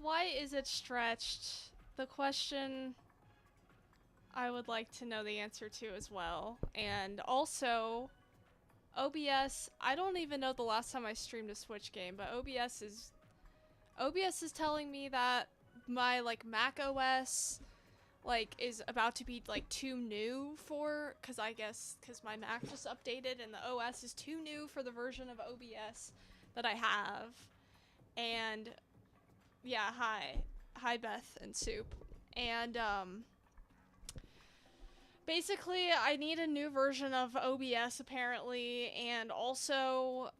Why is it stretched? The question I would like to know the answer to as well. And also, OBS, I don't even know the last time I streamed a Switch game, but OBS is telling me that my like Mac OS like is about to be like too new for, cause I guess cause my Mac just updated and the OS is too new for the version of OBS that I have. And yeah, hi Beth and Soup. And basically I need a new version of OBS apparently, and also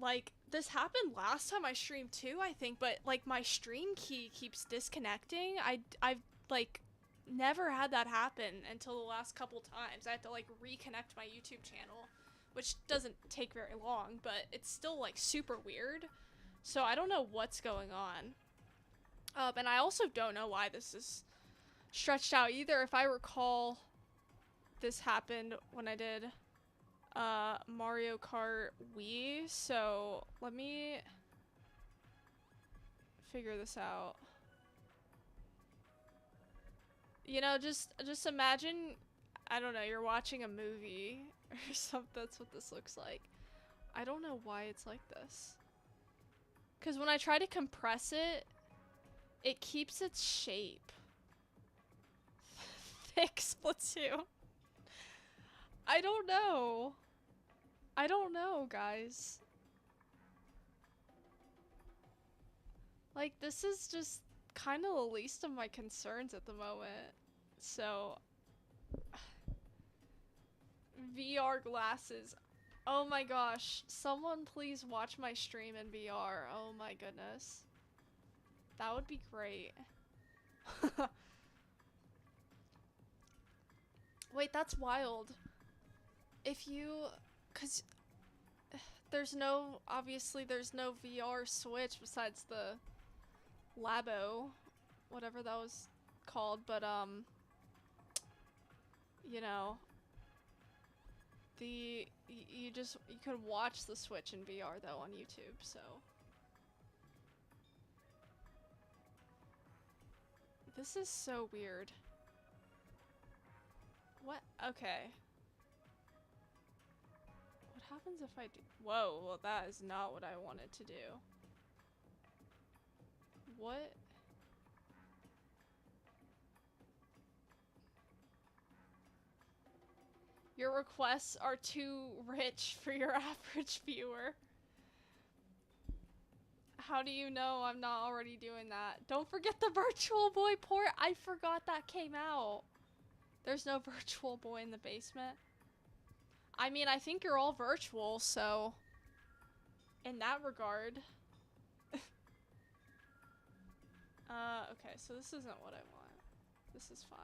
like this happened last time I streamed too, I think, but like my stream key keeps disconnecting. I've like never had that happen until the last couple times. I had to like reconnect my YouTube channel, which doesn't take very long, but it's still like super weird. So I don't know what's going on. And I also don't know why this is stretched out either. If I recall, this happened when I did Mario Kart Wii, so let me figure this out. You know, just imagine, I don't know, you're watching a movie or something. That's what this looks like. I don't know why it's like this. Because when I try to compress it, it keeps its shape. Thick Splatoon. I don't know. I don't know, guys. Like, this is just kind of the least of my concerns at the moment. So, VR glasses. Oh my gosh. Someone please watch my stream in VR. Oh my goodness. That would be great. Wait, that's wild. If you... Cause there's no... Obviously there's no VR Switch besides the Labo. Whatever that was called. But, you know... you can watch the Switch in VR though on YouTube, so... This is so weird. What? Okay. What happens if I do? Whoa, well that is not what I wanted to do. What? Your requests are too rich for your average viewer. How do you know I'm not already doing that? Don't forget the Virtual Boy port! I forgot that came out. There's no Virtual Boy in the basement. I mean, I think you're all virtual, so... in that regard... okay, so this isn't what I want. This is fine.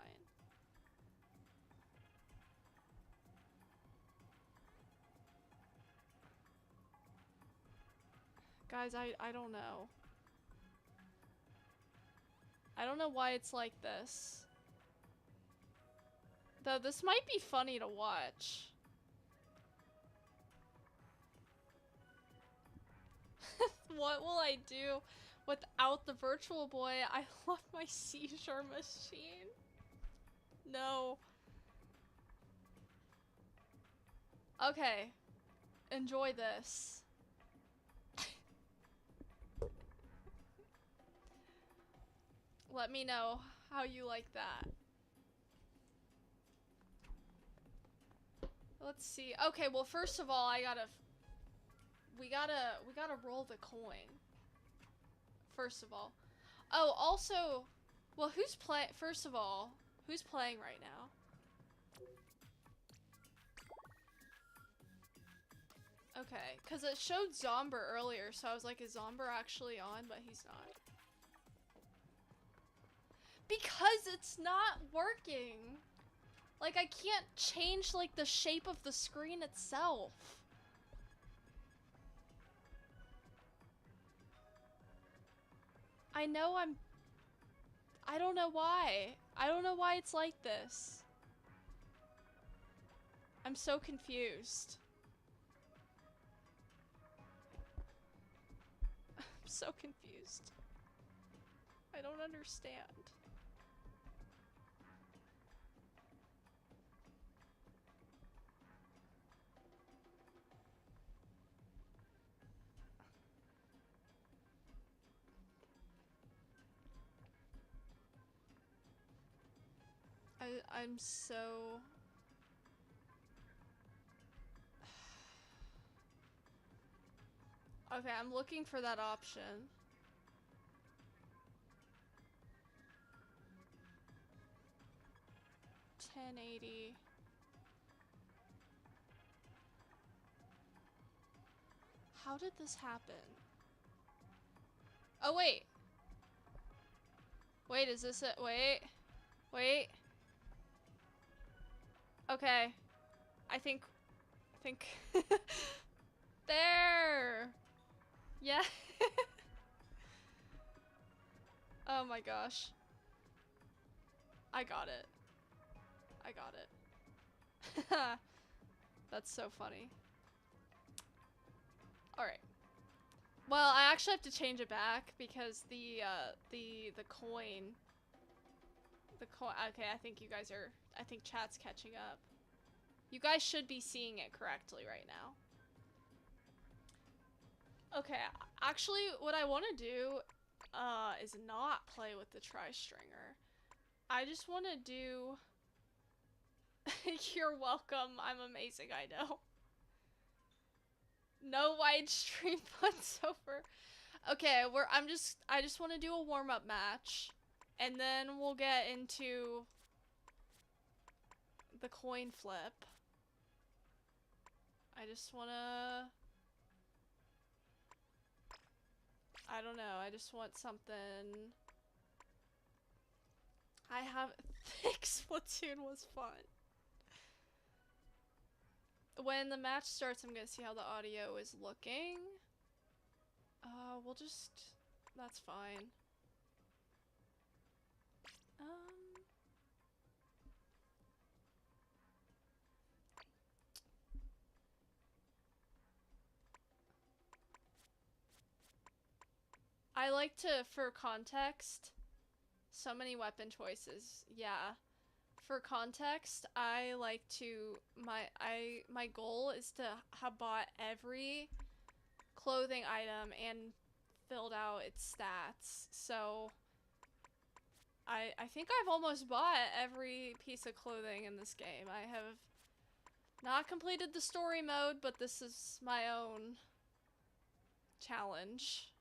Guys, I don't know. I don't know why it's like this. Though this might be funny to watch. What will I do without the Virtual Boy? I love my seizure machine. No. Okay. Enjoy this. Let me know how you like that. Let's see. Okay, well first of all, we gotta roll the coin. First of all. Oh, also, well first of all, who's playing right now? Okay, because it showed Zomber earlier, so I was like, is Zomber actually on? But he's not. Because it's not working. Like, I can't change, like, the shape of the screen itself. I know I don't know why. I don't know why it's like this. I'm so confused. so confused. I don't understand. I'm so... Okay, I'm looking for that option. $10.80. How did this happen? Oh, wait. Wait, is this it? Wait. Wait. Okay. I think... There! Yeah. Oh my gosh. I got it. I got it. That's so funny. Alright. Well, I actually have to change it back because the coin... Okay, I think you guys are... I think chat's catching up. You guys should be seeing it correctly right now. Okay, actually, what I want to do is not play with the tri-stringer. I just want to do... You're welcome. I'm amazing, I know. No wide stream over. Okay, I just want to do a warm-up match. And then we'll get into the coin flip. I just wanna... I don't know, I just want something... I have... Thick Splatoon was fun. When the match starts, I'm gonna see how the audio is looking. We'll just... That's fine. I like to, for context, so many weapon choices, yeah. For context, I like to, my goal is to have bought every clothing item and filled out its stats, so I think I've almost bought every piece of clothing in this game. I have not completed the story mode, but this is my own challenge,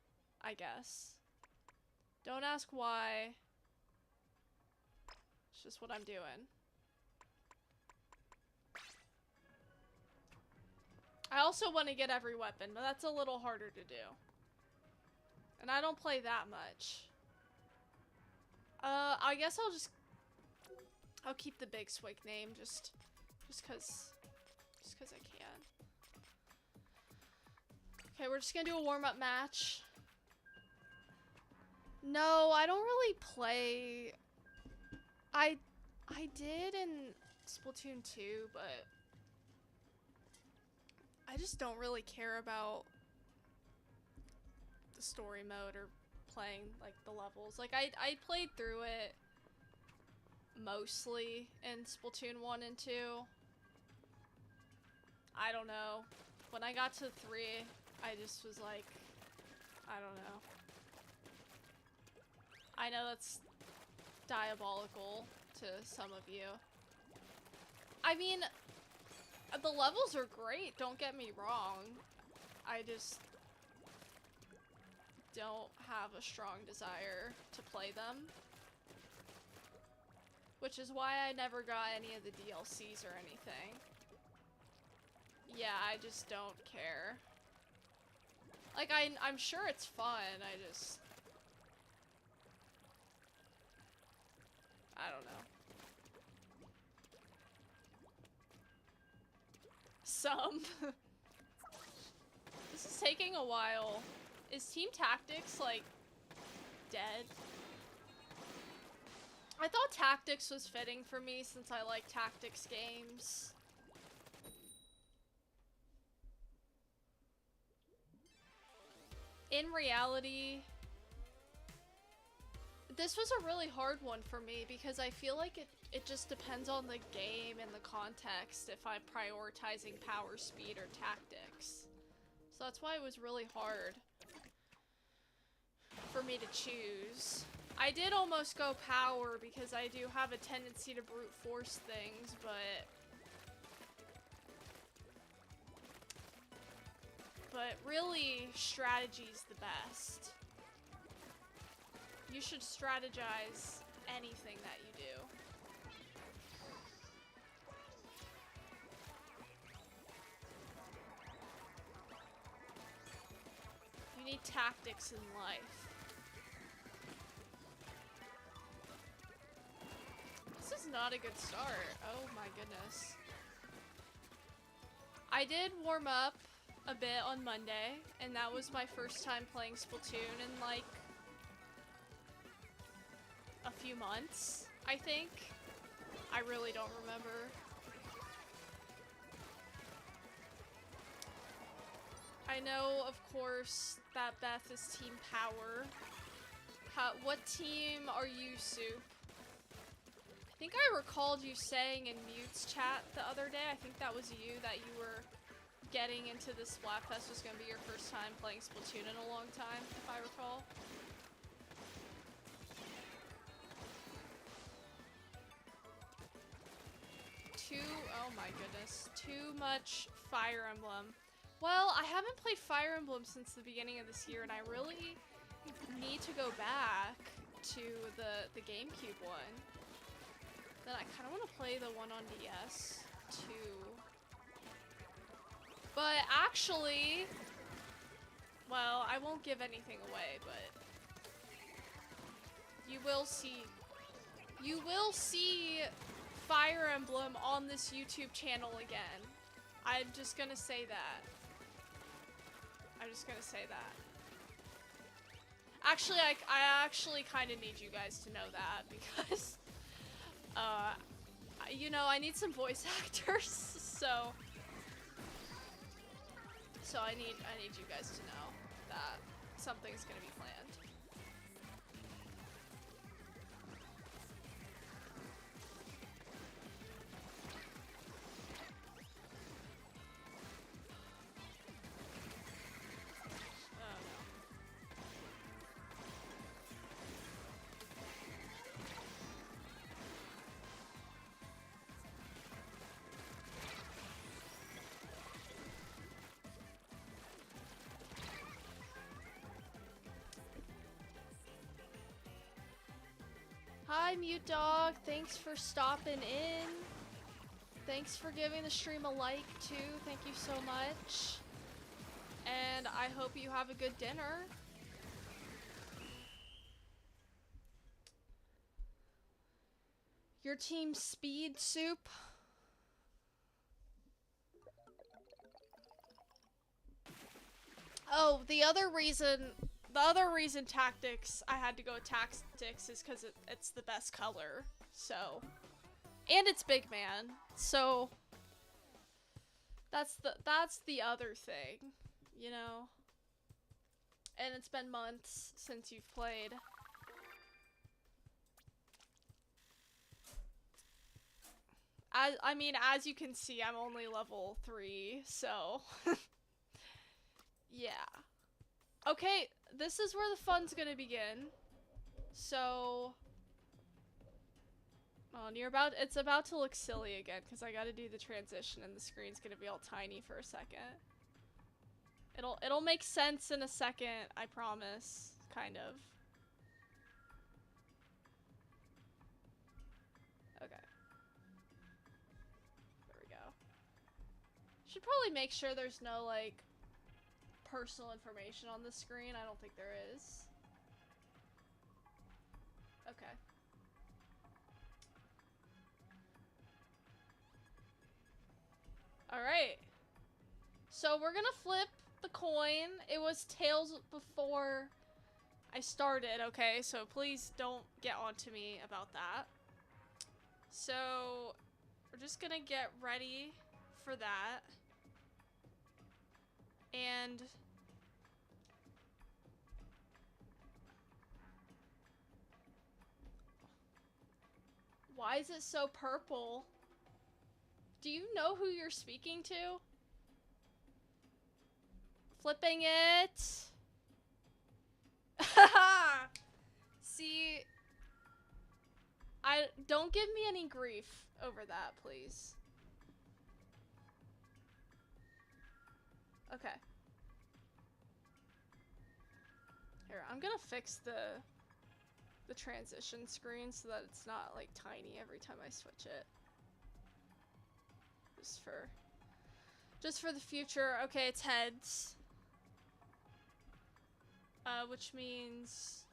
I guess. Don't ask why. It's just what I'm doing. I also want to get every weapon, but that's a little harder to do. And I don't play that much. I guess I'll keep the big swig name just cause I can. Okay, we're just gonna do a warm-up match. No, I don't really play. I did in Splatoon 2, but I just don't really care about the story mode or playing like the levels. Like I played through it mostly in Splatoon 1 and 2. I don't know. When I got to 3, I just was like, I don't know. I know that's diabolical to some of you. I mean, the levels are great, don't get me wrong. I just don't have a strong desire to play them. Which is why I never got any of the DLCs or anything. Yeah, I just don't care. Like, I'm sure it's fun, I don't know. Some. This is taking a while. Is Team Tactics, like, dead? I thought Tactics was fitting for me since I like tactics games. in reality, this was a really hard one for me because I feel like it just depends on the game and the context if I'm prioritizing power, speed, or tactics. So that's why it was really hard for me to choose. I did almost go power because I do have a tendency to brute force things, but really strategy's the best. You should strategize anything that you do. You need tactics in life. This is not a good start. Oh my goodness. I did warm up a bit on Monday, and that was my first time playing Splatoon in like a few months, I think. I really don't remember. I know, of course, that Beth is Team Power. What team are you, Soup? I think I recalled you saying in Mute's chat the other day, I think that was you, that you were getting into the Splatfest was going to be your first time playing Splatoon in a long time, if I recall. Oh my goodness, too much Fire Emblem. Well, I haven't played Fire Emblem since the beginning of this year, and I really need to go back to the GameCube one. Then I kind of want to play the one on DS too. But actually, well, I won't give anything away, but you will see Fire Emblem on this YouTube channel again. I'm just gonna say that. I'm just gonna say that. Actually, I actually kind of need you guys to know that because, you know, I need some voice actors, so I need you guys to know that something's gonna be planned. Hi, Mute Dog. Thanks for stopping in. Thanks for giving the stream a like, too. Thank you so much. And I hope you have a good dinner. Your team Speed, Soup? Oh, the other reason tactics, I had to go with tactics is because it's the best color, so. And it's Big Man, so. That's the other thing, you know? And it's been months since you've played. I mean, as you can see, I'm only level 3, so. Yeah. Okay, this is where the fun's gonna begin. So, it's about to look silly again because I gotta do the transition and the screen's gonna be all tiny for a second. It'll make sense in a second, I promise, kind of. Okay. There we go. Should probably make sure there's no, like, personal information on the screen. I don't think there is. Okay. Alright. So we're gonna flip the coin. It was tails before I started, okay? So please don't get onto me about that. So we're just gonna get ready for that. And Why is it so purple? Do you know who you're speaking to? Flipping it. See, don't give me any grief over that, please. Okay. Here, I'm gonna fix the transition screen so that it's not like tiny every time I switch it. Just for the future. Okay, it's heads. Which means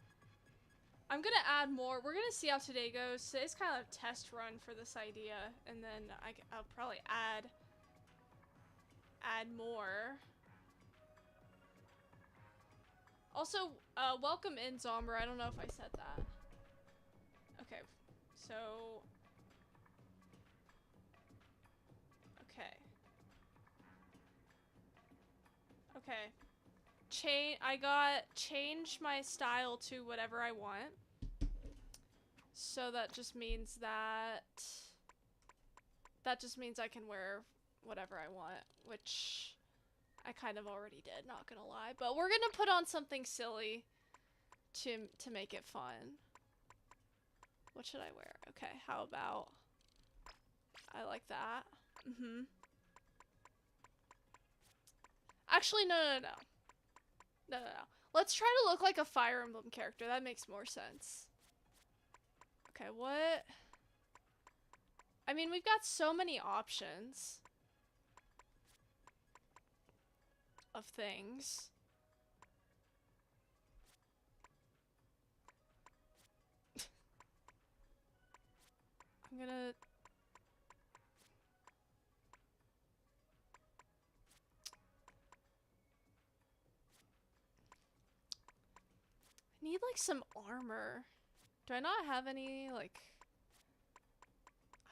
I'm gonna add more. We're gonna see how today goes. Today's kind of a test run for this idea, and then I'll probably add more. Also, welcome in, Zomber. I don't know if I said that. Okay, so okay. Change my style to whatever I want. So that just means I can wear whatever I want, which I kind of already did, not gonna lie. But we're gonna put on something silly to make it fun. What should I wear? Okay, how about I like that. Actually, no. Let's try to look like a Fire Emblem character. That makes more sense. Okay, what? I mean, we've got so many options of things. I'm gonna... I need, like, some armor. Do I not have any, like...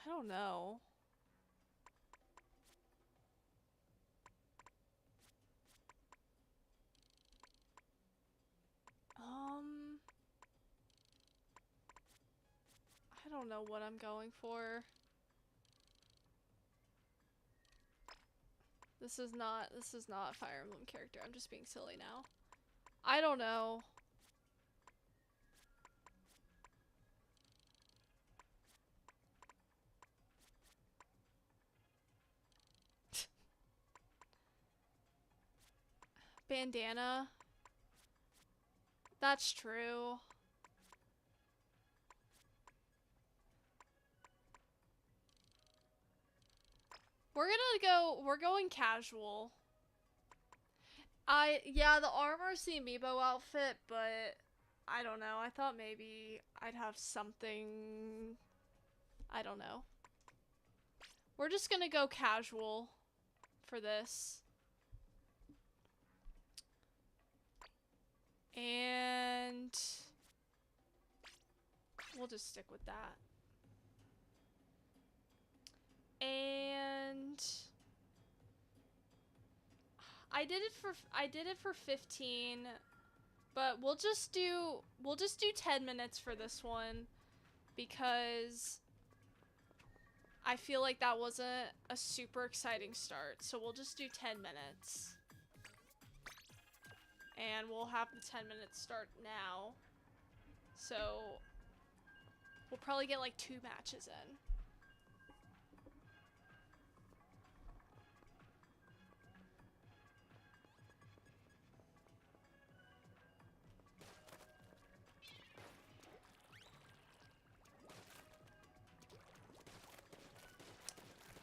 I don't know. I don't know what I'm going for. This is not a Fire Emblem character. I'm just being silly now. I don't know. Bandana. That's true. We're going casual. Yeah, the armor's the amiibo outfit, but I don't know. I thought maybe I'd have something. I don't know. We're just gonna go casual for this. And we'll just stick with that. And I did it for 15, but we'll just do 10 minutes for this one because I feel like that wasn't a super exciting start. So we'll just do 10 minutes. And we'll have the 10 minutes start now. So we'll probably get like 2 matches in.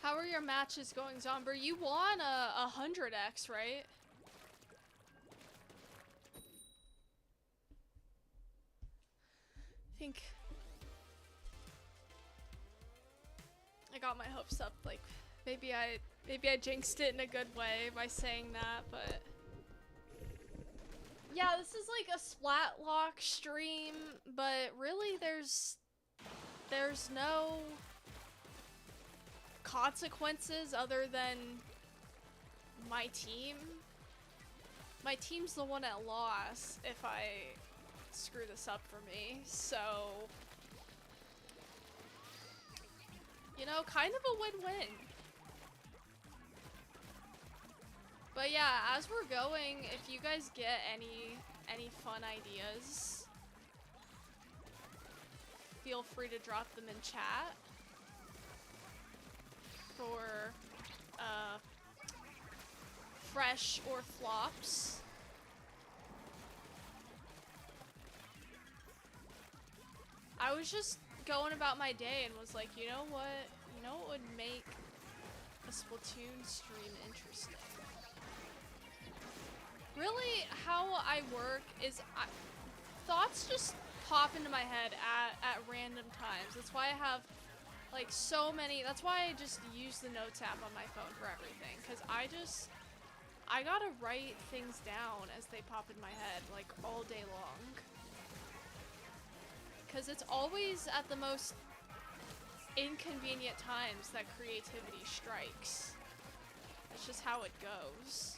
How are your matches going, Zomber? You won a 100x, right? I think I got my hopes up. Like maybe I jinxed it in a good way by saying that, but yeah, this is like a Splatlock stream, but really there's no consequences other than my team. My team's the one at loss if I screw this up for me, so You know, kind of a win-win. But yeah, as we're going, if you guys get any fun ideas, feel free to drop them in chat for fresh or flops. I was just going about my day and was like, you know what? You know what would make a Splatoon stream interesting? Really, how I work is thoughts just pop into my head at random times. That's why I have like so many. That's why I just use the notes app on my phone for everything. Because I gotta write things down as they pop in my head like all day long. Because it's always at the most inconvenient times that creativity strikes. That's just how it goes.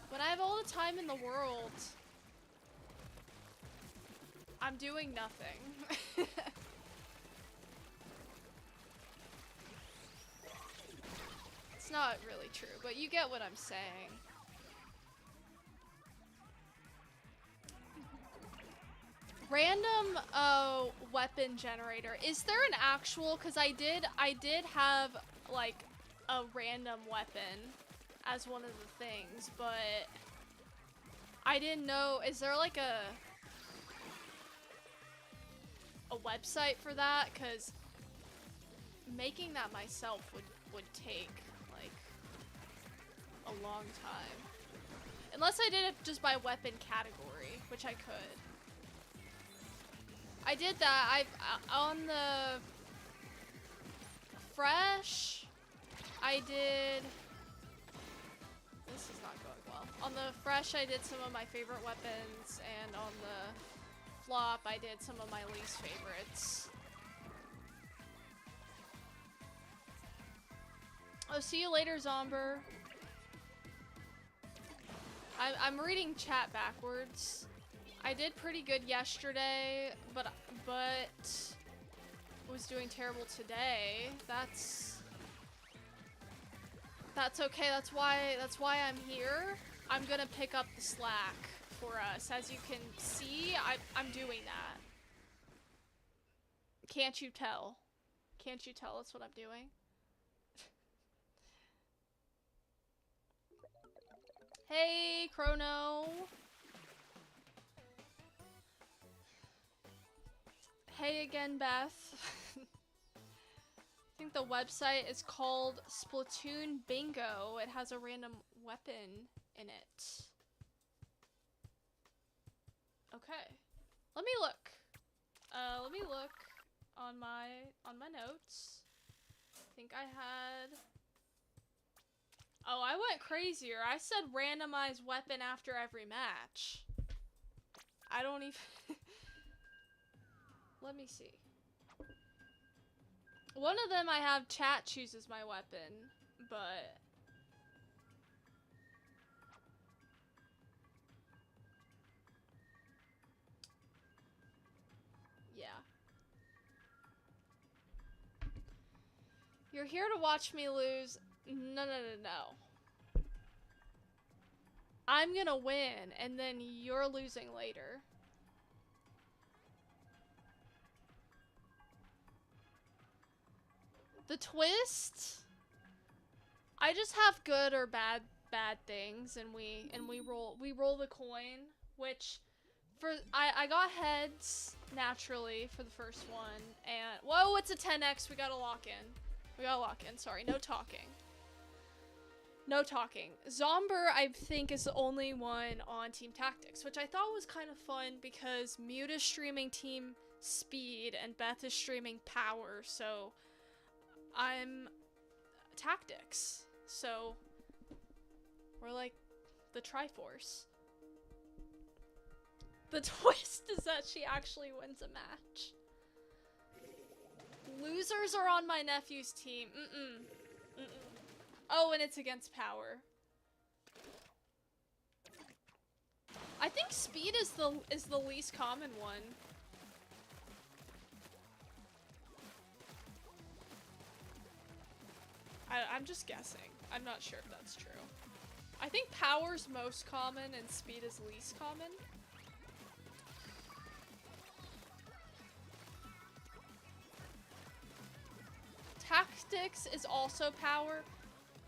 When I have all the time in the world, I'm doing nothing. It's not really true, but you get what I'm saying. Random weapon generator. Is there an actual? Because I did have like a random weapon as one of the things, but I didn't know. Is there like a website for that? Because making that myself would take like a long time. Unless I did it just by weapon category, which I could. I did that. On the fresh, I did. This is not going well. On the fresh, I did some of my favorite weapons, and on the flop, I did some of my least favorites. Oh, see you later, Zomber. I'm reading chat backwards. I did pretty good yesterday, but was doing terrible today. That's okay. That's why I'm here. I'm gonna pick up the slack for us. As you can see, I'm doing that. Can't you tell? Can't you tell that's what I'm doing? Hey, Chrono. Hey again, Beth. I think the website is called Splatoon Bingo. It has a random weapon in it. Okay. Let me look. Let me look on my notes. I think I had... Oh, I went crazier. I said randomized weapon after every match. I don't even... Let me see. One of them I have chat chooses my weapon, but... Yeah. You're here to watch me lose. No. I'm gonna win, and then you're losing later. The twist? I just have good or bad things, and we roll the coin, which I got heads naturally for the first one, and whoa, it's a 10x. We gotta lock in. Sorry, no talking. No talking. Zomber, I think, is the only one on Team Tactics, which I thought was kind of fun because Mute is streaming Team Speed and Beth is streaming Power, so I'm Tactics. So we're like the Triforce. The twist is that she actually wins a match. Losers are on my nephew's team. Oh, and it's against Power. I think Speed is the least common one. I'm just guessing. I'm not sure if that's true. I think power's most common and speed is least common. Tactics is also power.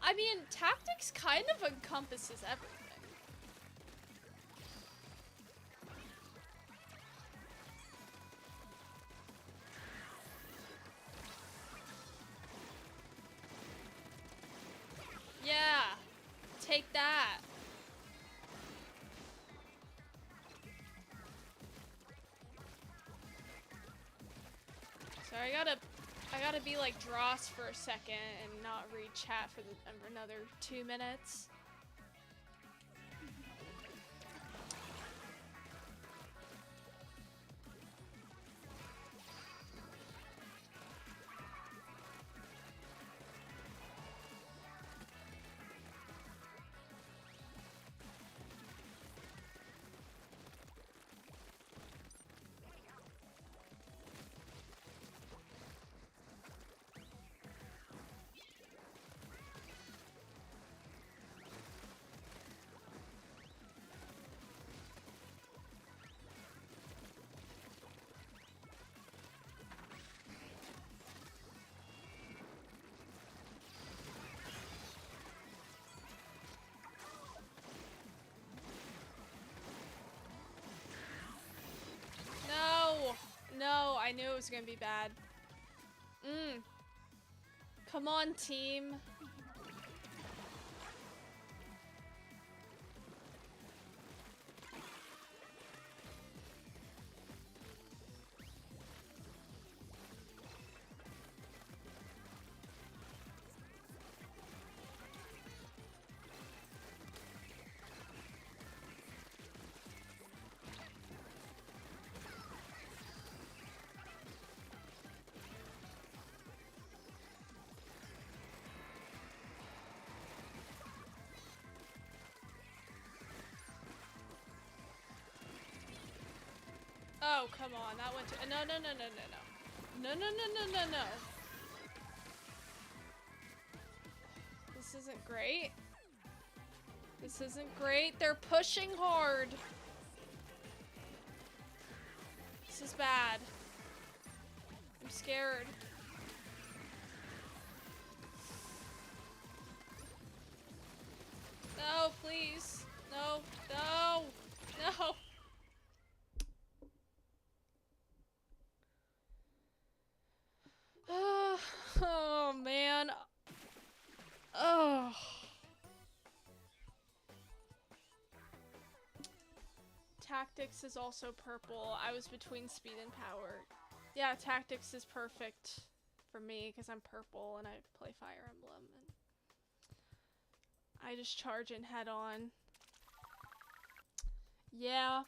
I mean, tactics kind of encompasses everything. Yeah, take that. So I gotta be like Dross for a second and not read chat for another 2 minutes. No, I knew it was gonna be bad. Come on, team. Oh, come on. That went to... No. No. This isn't great. This isn't great. They're pushing hard. This is bad. I'm scared. No, please. No. Oh, man. Oh. Tactics is also purple. I was between speed and power. Yeah, tactics is perfect for me because I'm purple and I play Fire Emblem. And I just charge in head on. Yeah.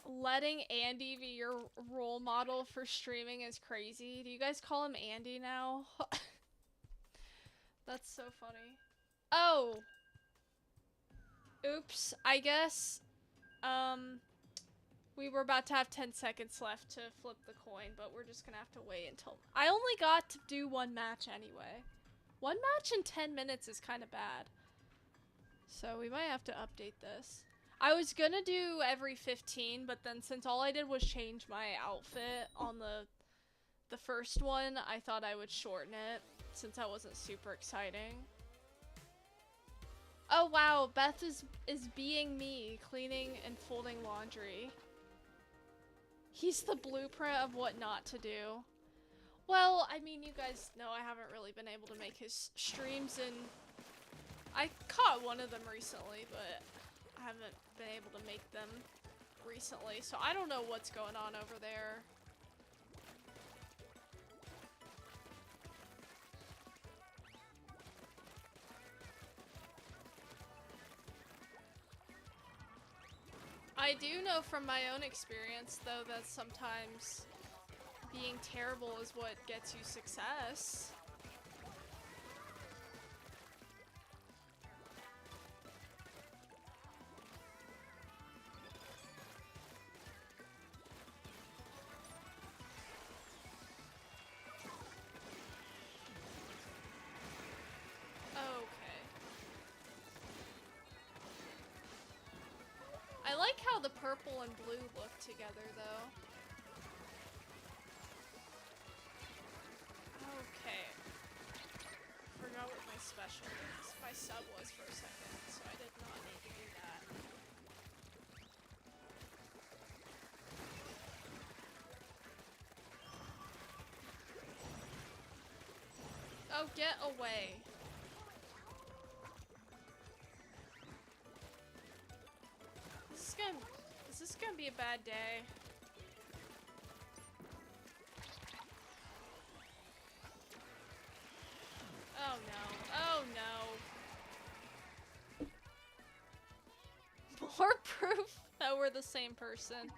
Letting Andy be your role model for streaming is crazy. Do you guys call him Andy now? That's so funny. Oh! Oops, I guess, we were about to have 10 seconds left to flip the coin, but we're just gonna have to wait until... I only got to do one match anyway. One match in 10 minutes is kind of bad. So we might have to update this. I was gonna do every 15, but then since all I did was change my outfit on the first one, I thought I would shorten it, since that wasn't super exciting. Oh wow, Beth is being me, cleaning and folding laundry. He's the blueprint of what not to do. Well, I mean, you guys know I haven't really been able to make his streams, and I caught one of them recently, but I haven't been able to make them recently, so I don't know what's going on over there. I do know from my own experience, though, that sometimes being terrible is what gets you success. the purple and blue look together, though. Okay. Forgot what my special is. My sub was for a second, so I did not need to do that. Oh, get away. Is this gonna be a bad day? Oh no. Oh no. More proof that we're the same person.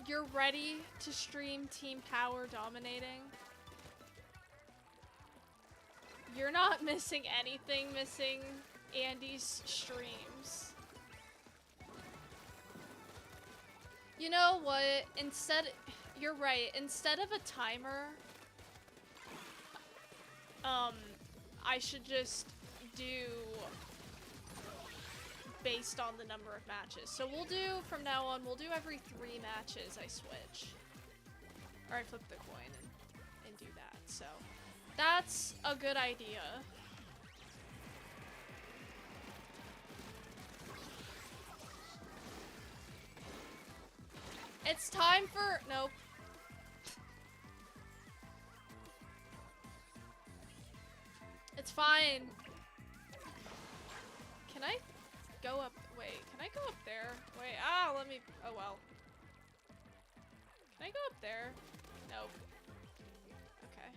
You're ready to stream Team Power dominating? You're not missing anything, missing Andy's streams. You know what? You're right. Instead of a timer, I should just do based on the number of matches. So we'll do, from now on, we'll do every 3 matches I switch. Or I flip the coin and do that. So that's a good idea. It's time for, nope. It's fine. Can I go up? Wait, can I go up there? Wait, let me, oh well. Can I go up there? Nope. Okay.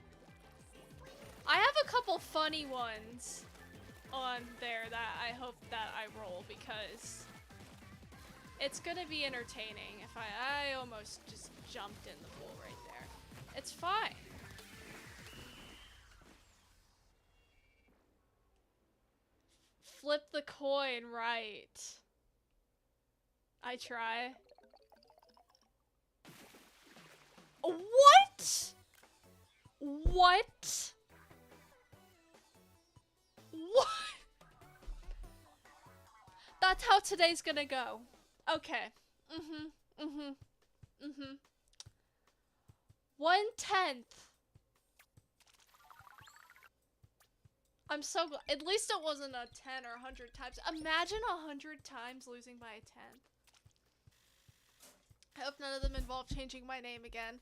I have a couple funny ones on there that I hope that I roll because it's gonna be entertaining if I almost just jumped in the pool right there. It's fine. Flip the coin, right. I try. What? What? What? That's how today's gonna go. Okay. 1/10. I'm so glad. At least it wasn't a 10 or 100 times. Imagine 100 times losing by a 10th. I hope none of them involve changing my name again.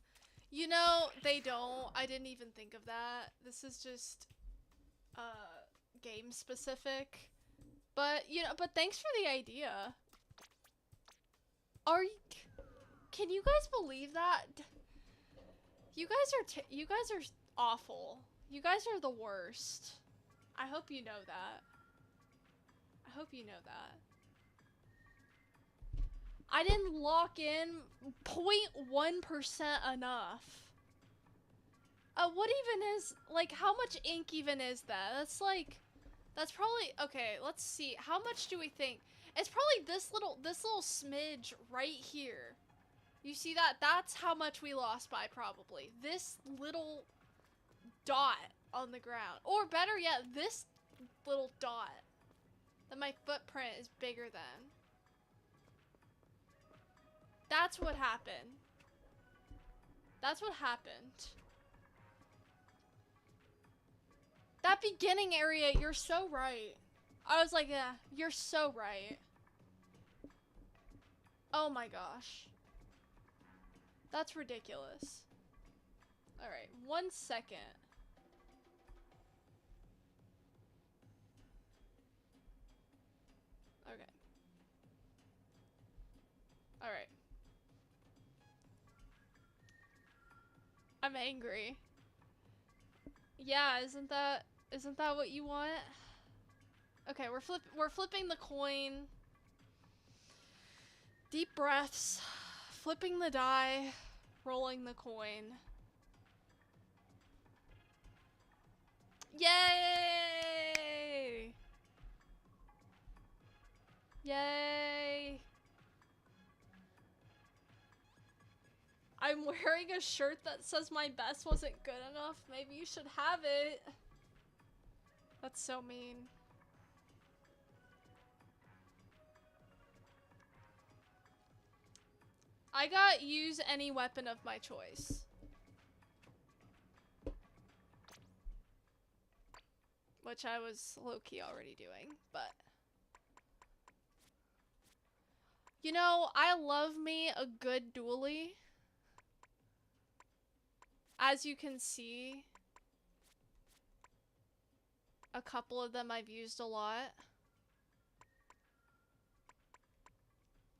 You know, they don't. I didn't even think of that. This is just, game specific. But, you know, but thanks for the idea. Can you guys believe that? You guys are awful. You guys are the worst. I hope you know that. I hope you know that. I didn't lock in 0.1% enough. What even is, like, how much ink even is that? That's probably, okay, let's see. How much do we think? It's probably this little smidge right here. You see that? That's how much we lost by, probably. This little dot on the ground. Or better yet, this little dot that my footprint is bigger than. That's what happened. That's what happened. That beginning area, you're so right. I was like, yeah, you're so right. Oh my gosh. That's ridiculous. Alright, 1 second. Okay. Alright. I'm angry. Yeah, isn't that what you want? Okay, we're flipping the coin. Deep breaths. Flipping the die. Rolling the coin. Yay! Yay! I'm wearing a shirt that says my best wasn't good enough. Maybe you should have it. That's so mean. I got use any weapon of my choice. Which I was low-key already doing, but... You know, I love me a good dually. As you can see, a couple of them I've used a lot.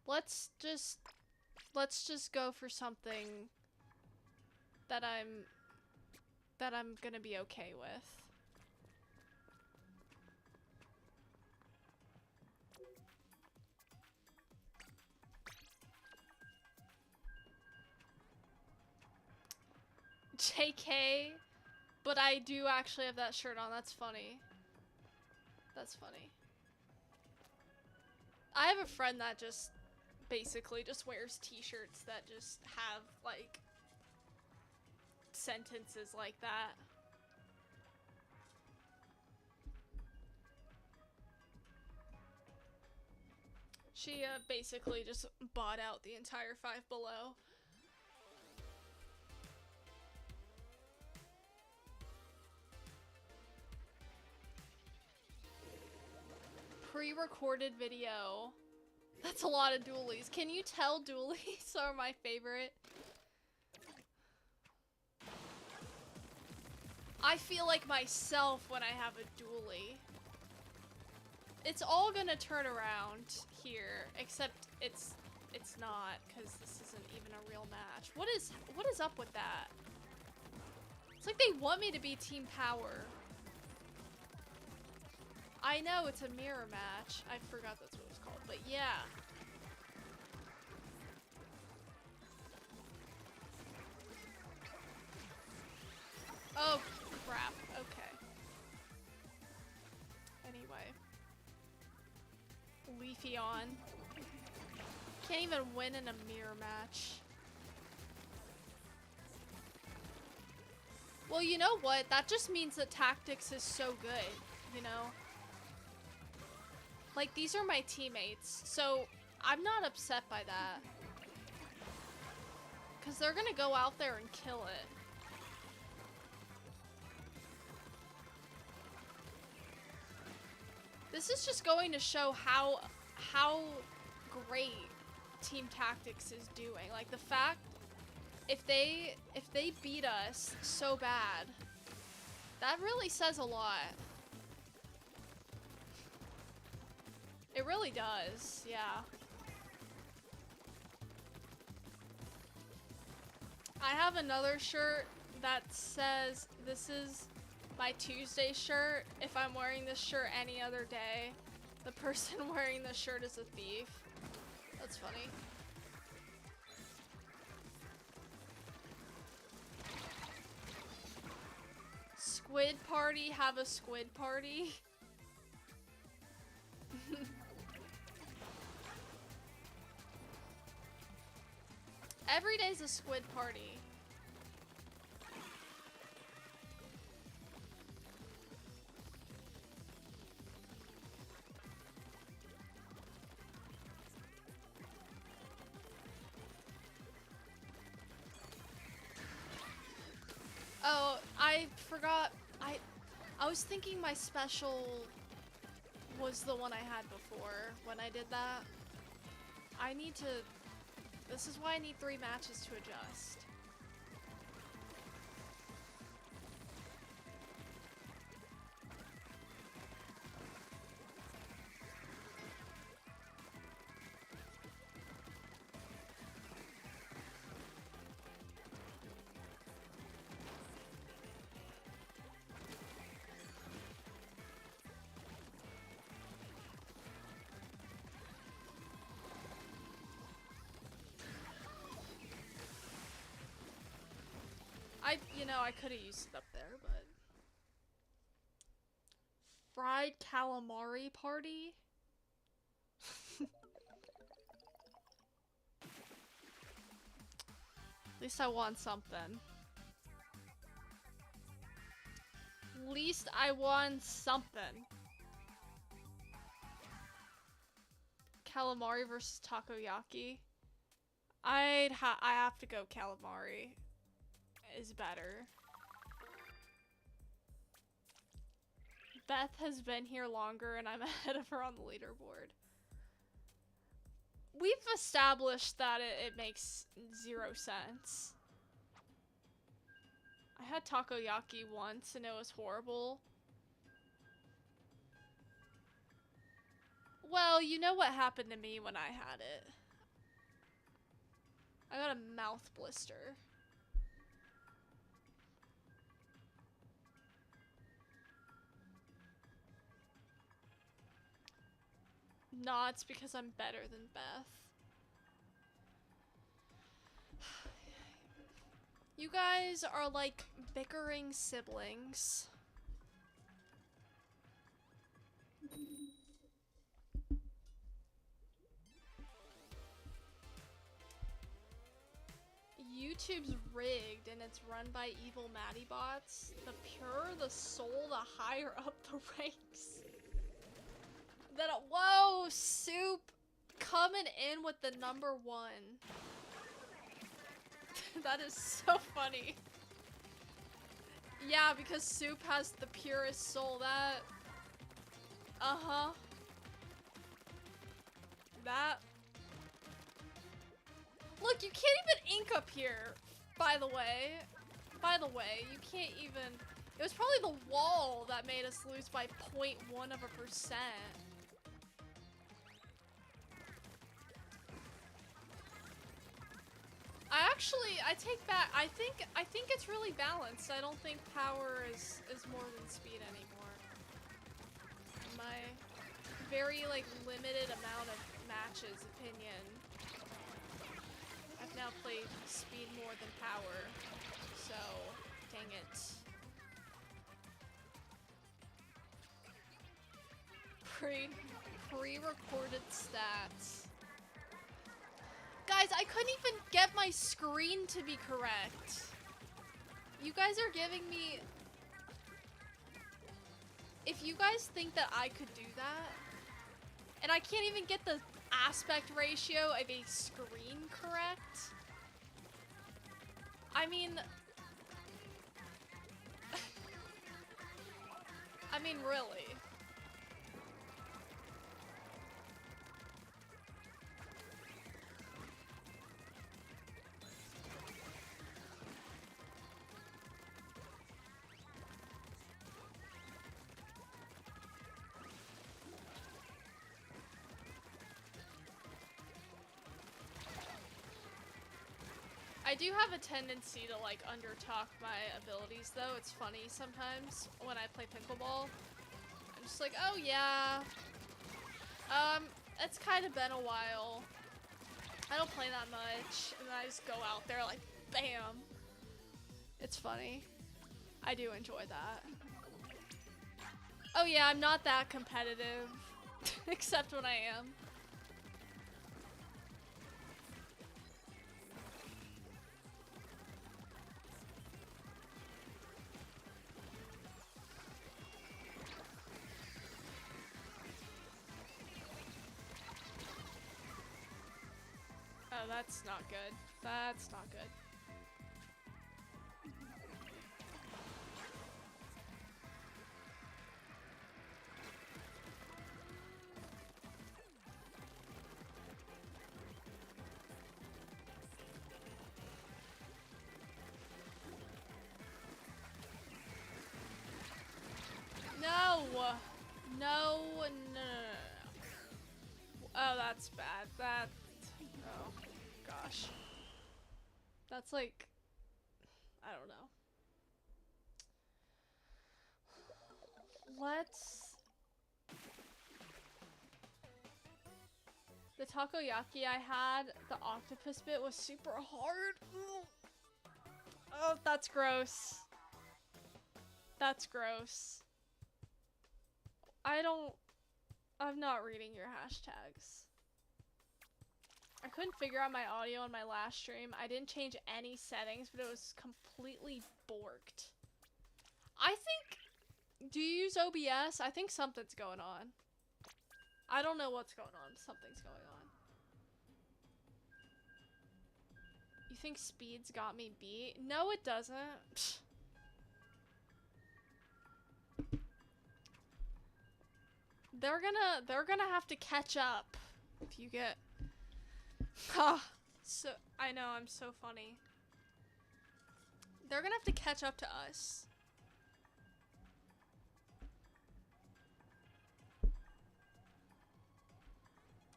Let's just go for something that I'm gonna be okay with. JK, but I do actually have that shirt on. That's funny. That's funny. I have a friend that just basically just wears t-shirts that just have like sentences like that. She basically just bought out the entire Five Below. Pre-recorded video. That's a lot of dualies. Can you tell dualies are my favorite? I feel like myself when I have a dually. It's all gonna turn around here, except it's not, because this isn't even a real match. What is up with that? It's like they want me to be Team Power. I know it's a mirror match. I forgot that's what it was called, but yeah. Oh, crap. Okay. Anyway. Leafy on. Can't even win in a mirror match. Well, you know what? That just means that tactics is so good, you know? Like, these are my teammates, so I'm not upset by that. Because they're gonna go out there and kill it. This is just going to show how great Team Tactics is doing. Like, the fact, if they beat us so bad, that really says a lot. It really does, yeah. I have another shirt that says, this is my Tuesday shirt. If I'm wearing this shirt any other day, the person wearing this shirt is a thief. That's funny. Squid party, have a squid party. Every day's a squid party. Oh, I forgot. I was thinking my special was the one I had before when I did that. I need to... This is why I need 3 matches to adjust. You know, I could have used it up there, but... Fried calamari party? At least I won something. At least I won something. Calamari versus takoyaki. I have to go calamari is better. Beth has been here longer and I'm ahead of her on the leaderboard. We've established that it makes 0 sense. I had takoyaki once and it was horrible. Well, you know what happened to me when I had it. I got a mouth blister. Nah, it's because I'm better than Beth. You guys are like bickering siblings. YouTube's rigged and it's run by evil Maddie bots. The purer the soul, the higher up the ranks. Whoa, Soup coming in with the #1. That is so funny. Yeah, because Soup has the purest soul. That. Uh-huh. That. Look, you can't even ink up here, by the way. By the way, you can't even. It was probably the wall that made us lose by 0.1%. I take back. I think it's really balanced. I don't think power is more than speed anymore. My very like limited amount of matches opinion. I've now played speed more than power. So, dang it. Pre-recorded stats. Guys, I couldn't even get my screen to be correct. You guys are giving me... If you guys think that I could do that, and I can't even get the aspect ratio of a screen correct, I mean... I mean, really. I do have a tendency to like undertalk my abilities though. It's funny sometimes when I play pickleball. I'm just like, oh yeah. It's kind of been a while. I don't play that much. And then I just go out there like, bam. It's funny. I do enjoy that. Oh yeah, I'm not that competitive. Except when I am. Oh, that's not good. That's not good. No! No, no, no, no. Oh, that's bad. That... Oh, gosh. That's like... I don't know. Let's... The takoyaki I had, the octopus bit was super hard. Oh, that's gross. That's gross. I'm not reading your hashtags. I couldn't figure out my audio on my last stream. I didn't change any settings, but it was completely borked. I think... Do you use OBS? I think something's going on. I don't know what's going on. Something's going on. You think speed's got me beat? No, it doesn't. Pfft. They're gonna have to catch up if you get. Ha. So I know I'm so funny. They're gonna have to catch up to us.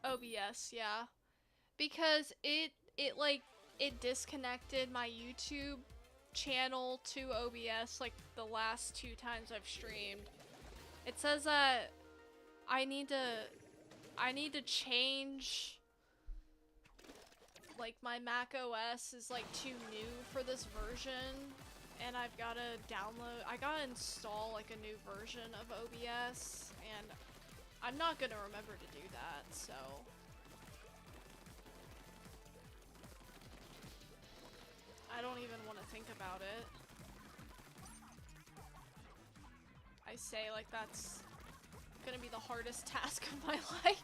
OBS, yeah. Because it disconnected my YouTube channel to OBS like the last 2 times I've streamed. It says that I need to change, like, my Mac OS is like too new for this version, and I gotta install like a new version of OBS, and I'm not gonna remember to do that, so. I don't even want to think about it. I say like that's gonna be the hardest task of my life.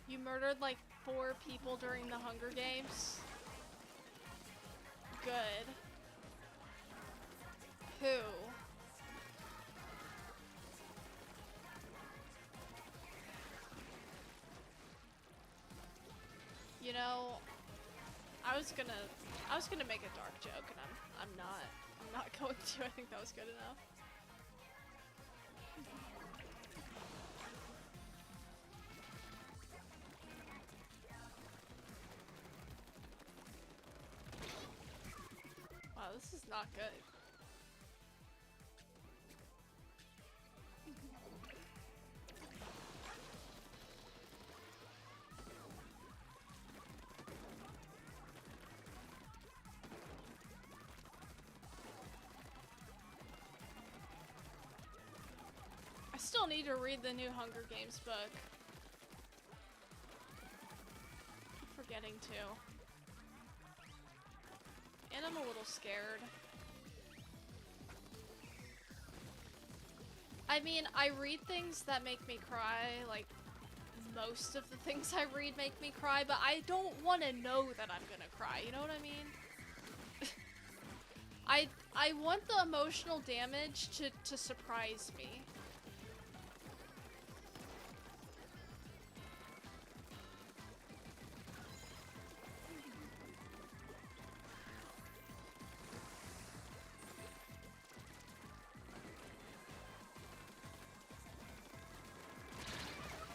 You murdered like 4 people during the Hunger Games? Good. Who? You know, I was gonna make a dark joke, and I'm not going to. I think that was good enough. Wow, this is not good. I still need to read the new Hunger Games book. I'm forgetting to. And I'm a little scared. I mean, I read things that make me cry, like, most of the things I read make me cry, but I don't want to know that I'm gonna cry, you know what I mean? I want the emotional damage to surprise me.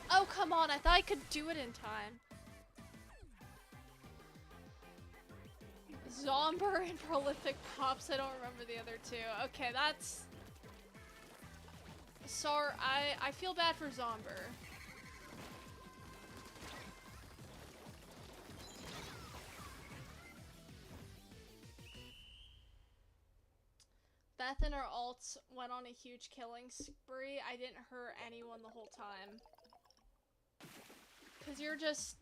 Oh, come on, I thought I could do it in time. Zomber and Prolific Pops, I don't remember the other 2. Okay, that's... Sorry, I feel bad for Zomber. Beth and her alts went on a huge killing spree. I didn't hurt anyone the whole time. Cause you're just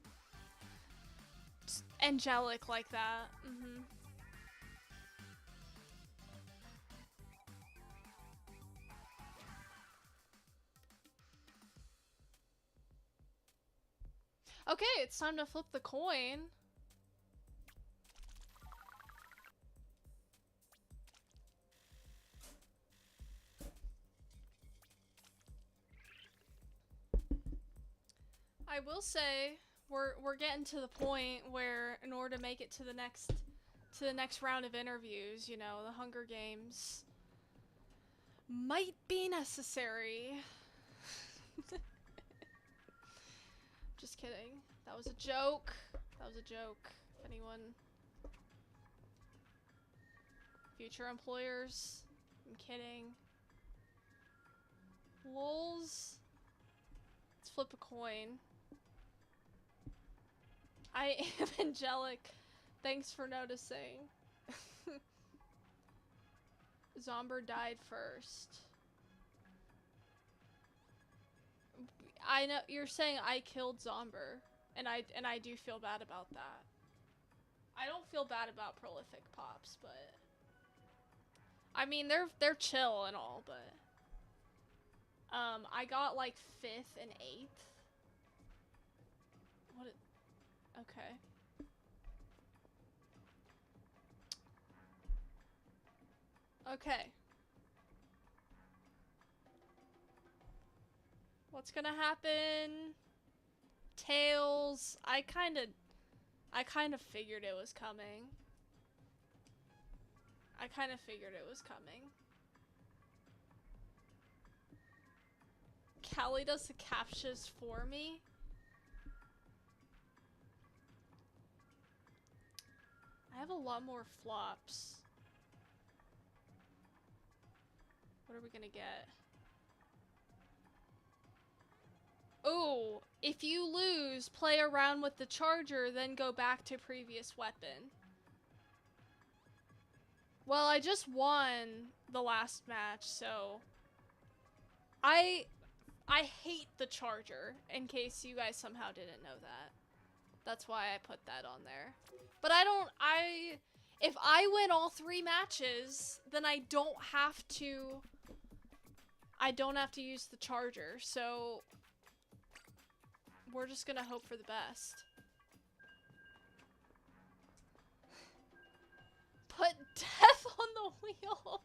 angelic like that. Mm-hmm. Okay, it's time to flip the coin. I will say we're getting to the point where in order to make it to the next round of interviews, you know, the Hunger Games might be necessary. Just kidding. That was a joke. That was a joke. If anyone future employers, I'm kidding. Lols. Let's flip a coin. I am angelic. Thanks for noticing. Zomber died first. I know you're saying I killed Zomber, and I do feel bad about that. I don't feel bad about prolific pops, but I mean they're chill and all, but I got like 5th and 8th. What? Okay. Okay. What's gonna happen? Tails. I kind of figured it was coming. I kind of figured it was coming. Callie does the captchas for me. I have a lot more flops. What are we gonna get? Oh, if you lose, play around with the charger, then go back to previous weapon. Well, I just won the last match, so I hate the charger, in case you guys somehow didn't know that. That's why I put that on there. But if I win all 3 matches, then I don't have to use the charger, so we're just gonna hope for the best. Put death on the wheel.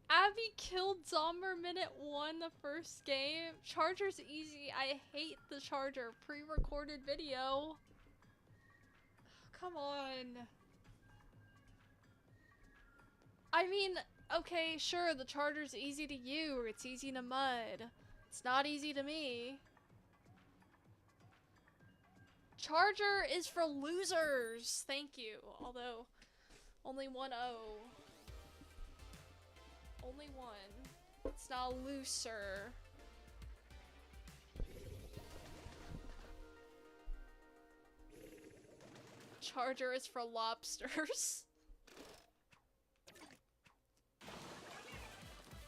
Abby killed Zomber minute 1 the first game. Charger's easy. I hate the charger. Pre-recorded video. Come on. I mean, okay, sure, the charger's easy to you, or it's easy to mud. It's not easy to me. Charger is for losers. Thank you. Although, only 1-0. Only 1. It's not a looser. Charger is for lobsters.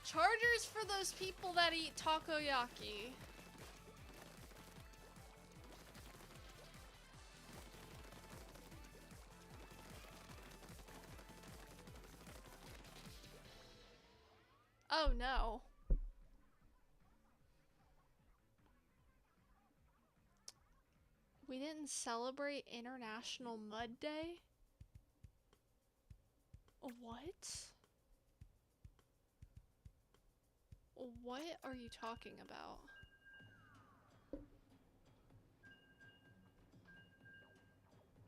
Charger's for those people that eat takoyaki. Oh no. We didn't celebrate International Mud Day? What? What are you talking about?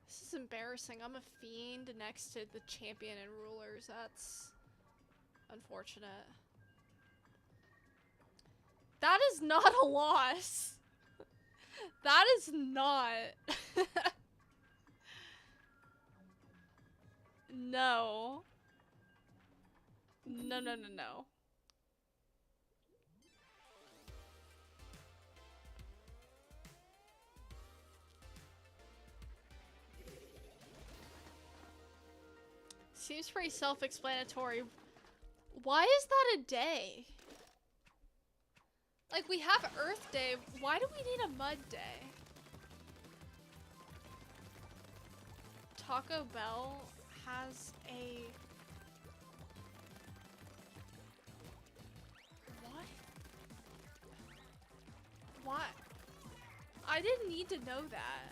This is embarrassing. I'm a fiend next to the champion and rulers. That's unfortunate. That is not a loss. That is not. No. No, no, no, no. Seems pretty self-explanatory. Why is that a day? Like, we have Earth Day. Why do we need a Mud Day? Taco Bell has a... What? What? I didn't need to know that.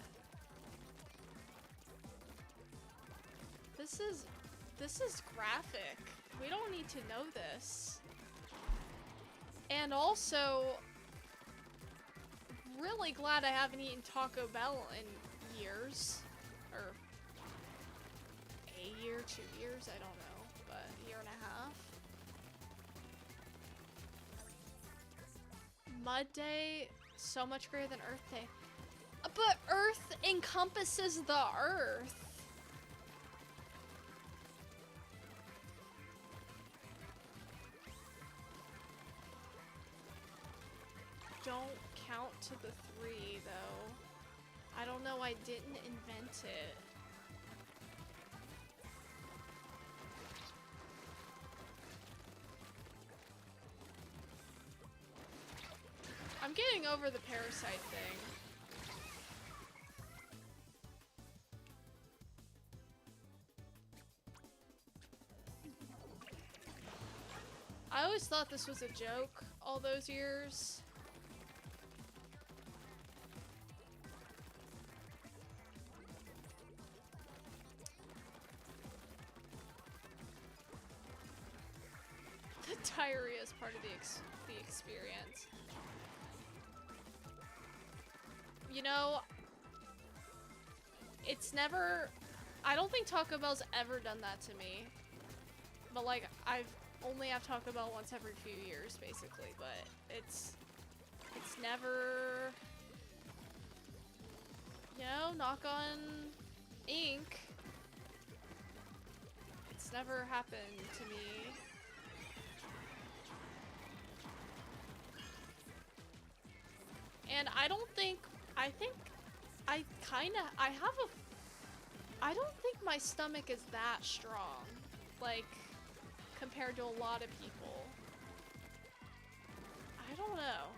This is graphic. We don't need to know this. And also, really glad I haven't eaten Taco Bell in years. Or a year, 2 years, I don't know. But a year and a half. Mud Day, so much greater than Earth Day. But Earth encompasses the Earth. Don't count to the 3, though. I don't know, I didn't invent it. getting over the parasite thing. I always thought this was a joke all those years. The diarrhea is part of the experience. You know, it's never... I don't think Taco Bell's ever done that to me. But like, I've only have Taco Bell once every few years, basically, but it's never, you know, knock on ink. It's never happened to me. And I don't think, I don't think my stomach is that strong. Like, compared to a lot of people. I don't know.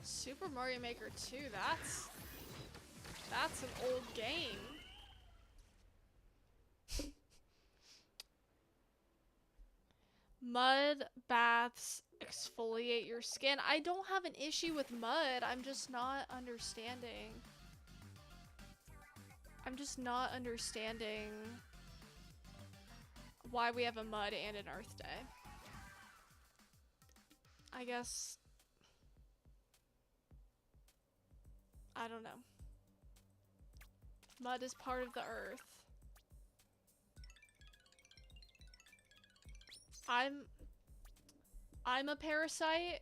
Super Mario Maker 2, that's an old game. Mud baths exfoliate your skin. I don't have an issue with mud. I'm just not understanding. Why we have a mud and an Earth Day. I guess... I don't know. Mud is part of the earth. I'm a parasite.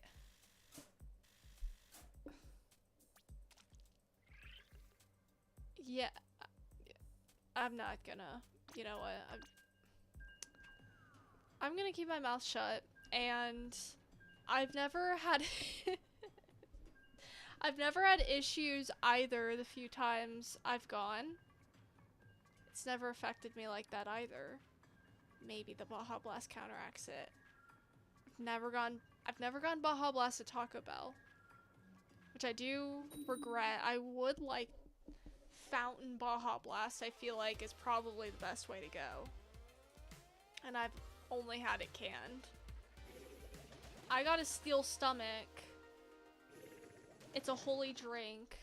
Yeah. I'm not gonna, you know what, I'm gonna keep my mouth shut, and I've never had I've never had issues either the few times I've gone. It's never affected me like that either. Maybe the Baja Blast counteracts it. I've never gone Baja Blast at Taco Bell, which I do regret. I would like Fountain Baja Blast. I feel like is probably the best way to go. And I've only had it canned. I got a steel stomach. It's a holy drink.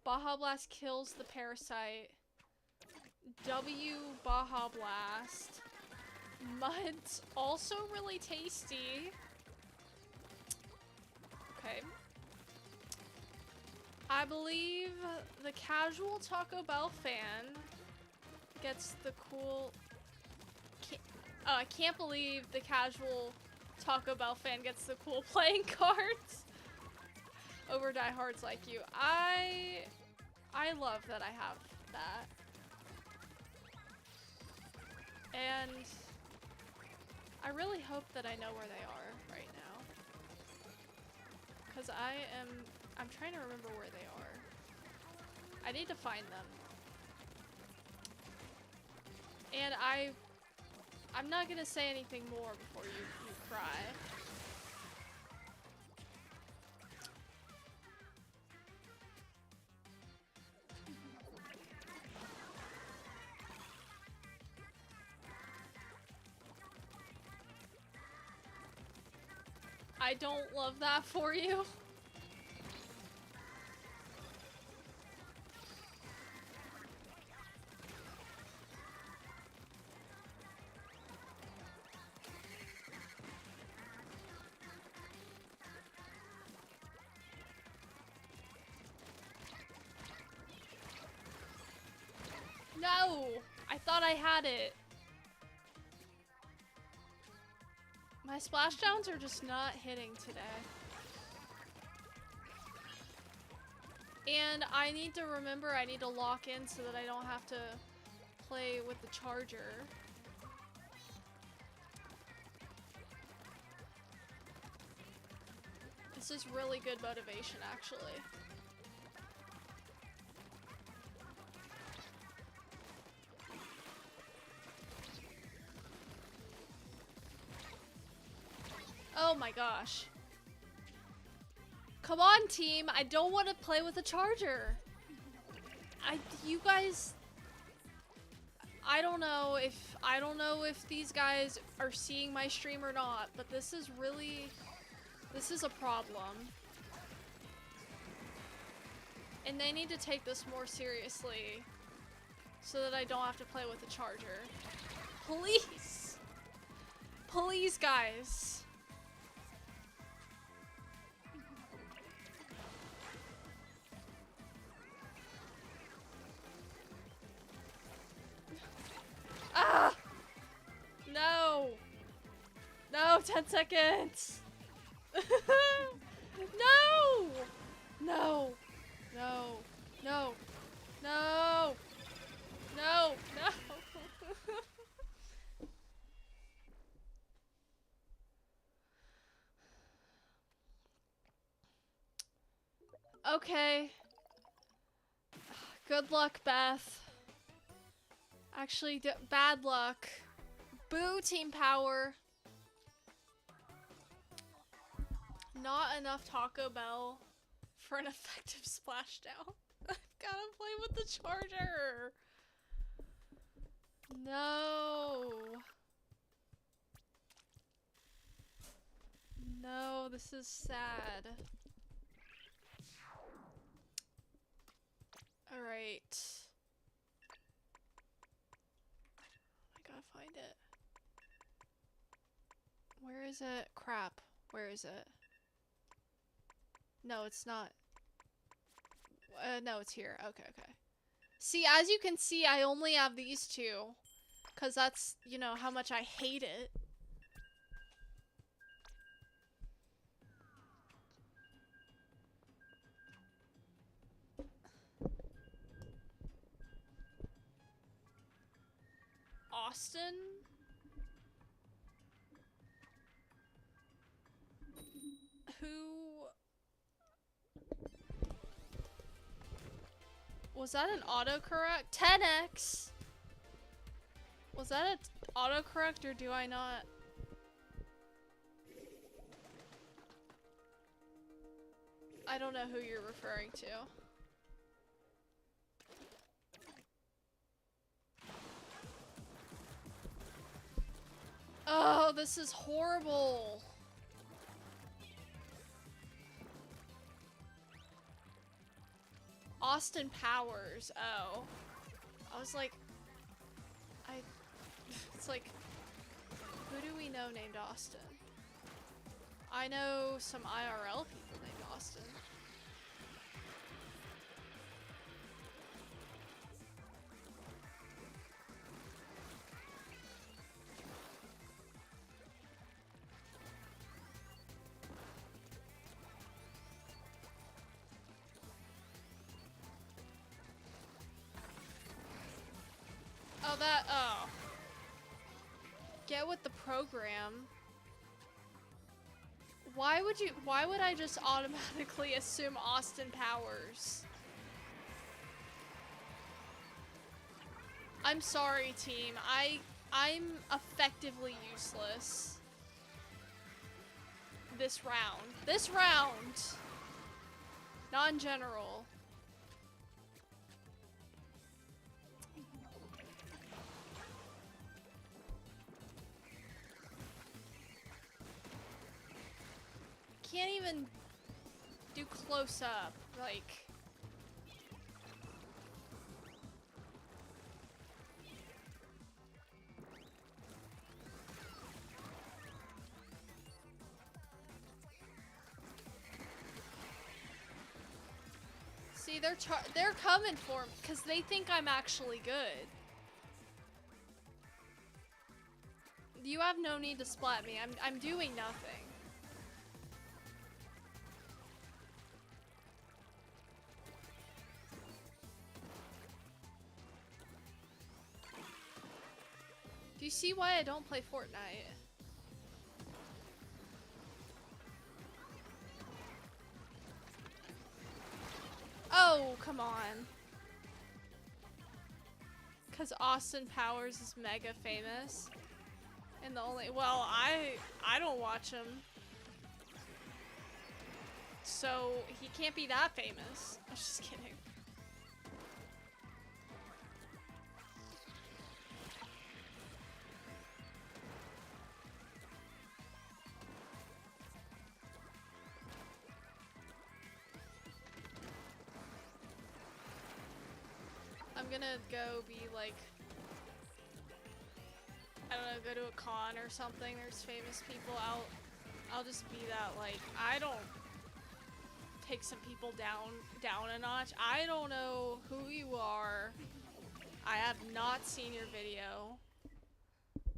Baja Blast kills the parasite. W Baja Blast. Mud's also really tasty. Okay. I believe the casual Taco Bell fan gets the cool... I can't believe the casual Taco Bell fan gets the cool playing cards over diehards like you. I love that I have that. And I really hope that I know where they are right now. Because I'm trying to remember where they are. I need to find them. And I'm not gonna say anything more before you cry. I don't love that for you. No! I thought I had it. My splashdowns are just not hitting today. And I need to remember I need to lock in so that I don't have to play with the charger. This is really good motivation, actually. Oh my gosh. Come on, team. I don't want to play with a charger. You guys... I don't know if these guys are seeing my stream or not, but this is really... This is a problem. And they need to take this more seriously so that I don't have to play with a charger. Please! Please, guys. Ah! No! No, 10 seconds! No! No! No! No! No! No! No! Okay. Good luck, Beth. Actually, bad luck. Boo, Team Power. Not enough Taco Bell for an effective splashdown. I've gotta play with the charger. No. No, this is sad. Alright. I gotta find it. Where is it? Crap. Where is it? No, it's not. No, it's here. Okay, okay. See, as you can see, I only have these two. Because that's, you know, how much I hate it. Austin? Who... Was that an autocorrect? 10x! Was that an autocorrect or do I not? I don't know who you're referring to. Oh, this is horrible. Austin Powers. Oh. I was like... It's like... Who do we know named Austin? I know some IRL people named Austin. Oh, that, oh. Get with the program. Why would I just automatically assume Austin Powers? I'm sorry, team. I'm effectively useless. This round. This round! Not in general. Can't even do close up, like... See, they're coming for me because they think I'm actually good. You have no need to splat me. I'm doing nothing. Do you see why I don't play Fortnite? Oh, come on. Because Austin Powers is mega famous. And the only, well, I don't watch him. So he can't be that famous. I'm just kidding. I'm gonna go be like, I don't know, go to a con or something. There's famous people out. I'll just be that, like, I don't take some people down a notch. I don't know who you are. I have not seen your video.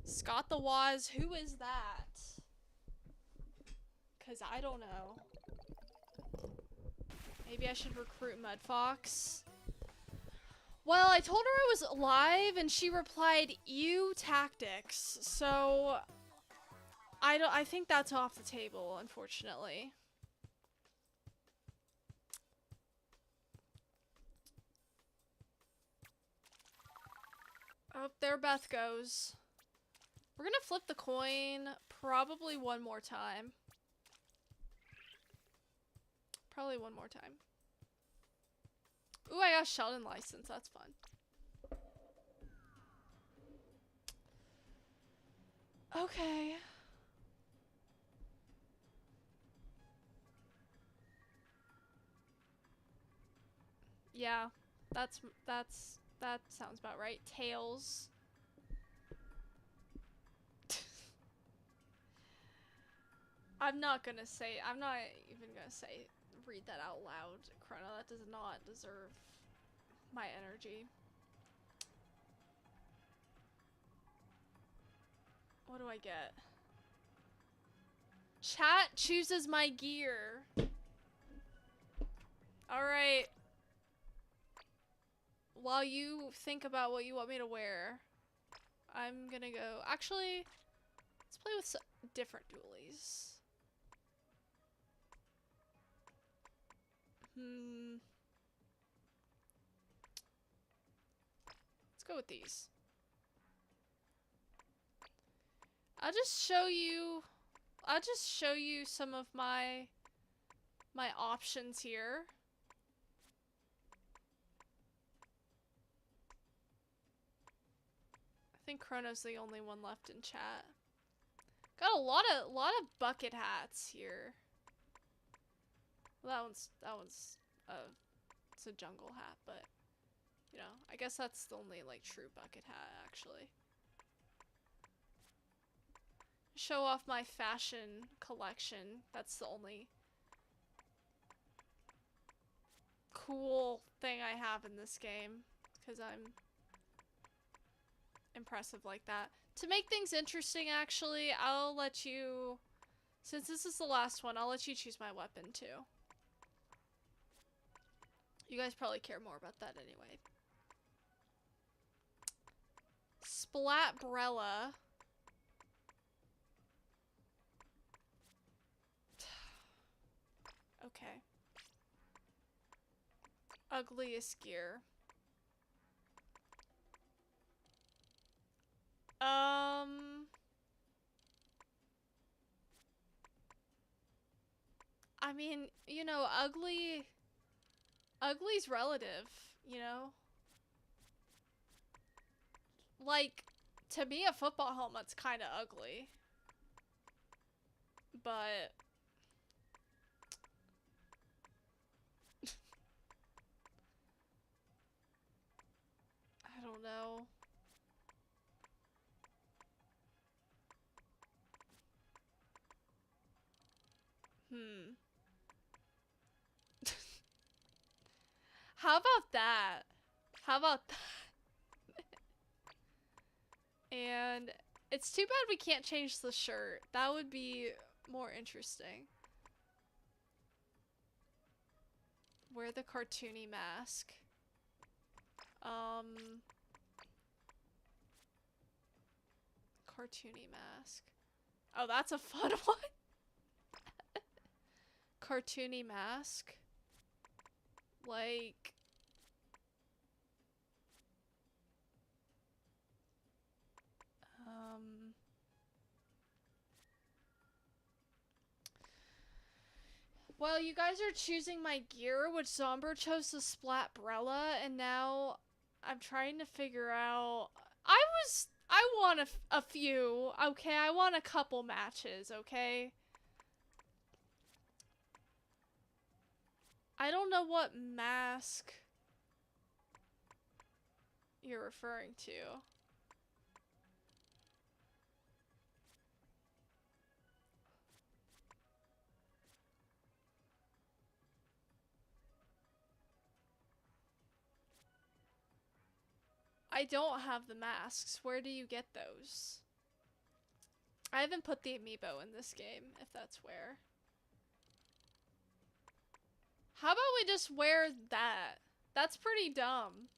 Scott the Waz, who is that? Cause I don't know. Maybe I should recruit Mudfox. Well, I told her I was live and she replied, "You tactics." So I think that's off the table, unfortunately. Oh, there Beth goes. We're gonna flip the coin probably one more time. Probably one more time. Ooh, I got a Sheldon license. That's fun. Okay. Yeah, that sounds about right. Tails. I'm not even gonna say, read that out loud, Chrono. That does not deserve my energy. What do I get? Chat chooses my gear. Alright. While you think about what you want me to wear, I'm gonna go. Actually, let's play with some different dualies. Let's go with these. I'll just show you some of my options here. I think Chrono's the only one left in chat. Got a lot of bucket hats here. Well, that one's it's a jungle hat, but you know, I guess that's the only like true bucket hat actually. Show off my fashion collection. That's the only cool thing I have in this game, because I'm impressive like that. To make things interesting, actually, I'll let you, since this is the last one, I'll let you choose my weapon too. You guys probably care more about that anyway. Splatbrella. Okay. Ugliest gear. I mean, you know, ugly's relative, you know? Like, to me, a football helmet's kind of ugly. But I don't know. How about that? How about that? And it's too bad we can't change the shirt. That would be more interesting. Wear the cartoony mask. Cartoony mask. Oh, that's a fun one. Cartoony mask. Like... Well, you guys are choosing my gear, which Zomber chose the Splatbrella, and now I'm trying to figure out... I want a few, okay? I want a couple matches, okay? I don't know what mask you're referring to. I don't have the masks. Where do you get those? I haven't put the amiibo in this game, if that's where. How about we just wear that? That's pretty dumb.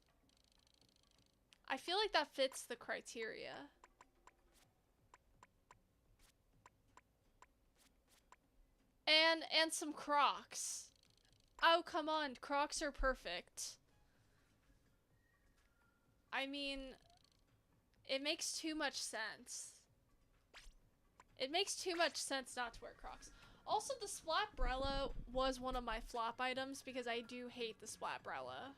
I feel like that fits the criteria. And some Crocs. Oh, come on. Crocs are perfect. I mean, it makes too much sense. It makes too much sense not to wear Crocs. Also, the Splatbrella was one of my flop items because I do hate the Splatbrella.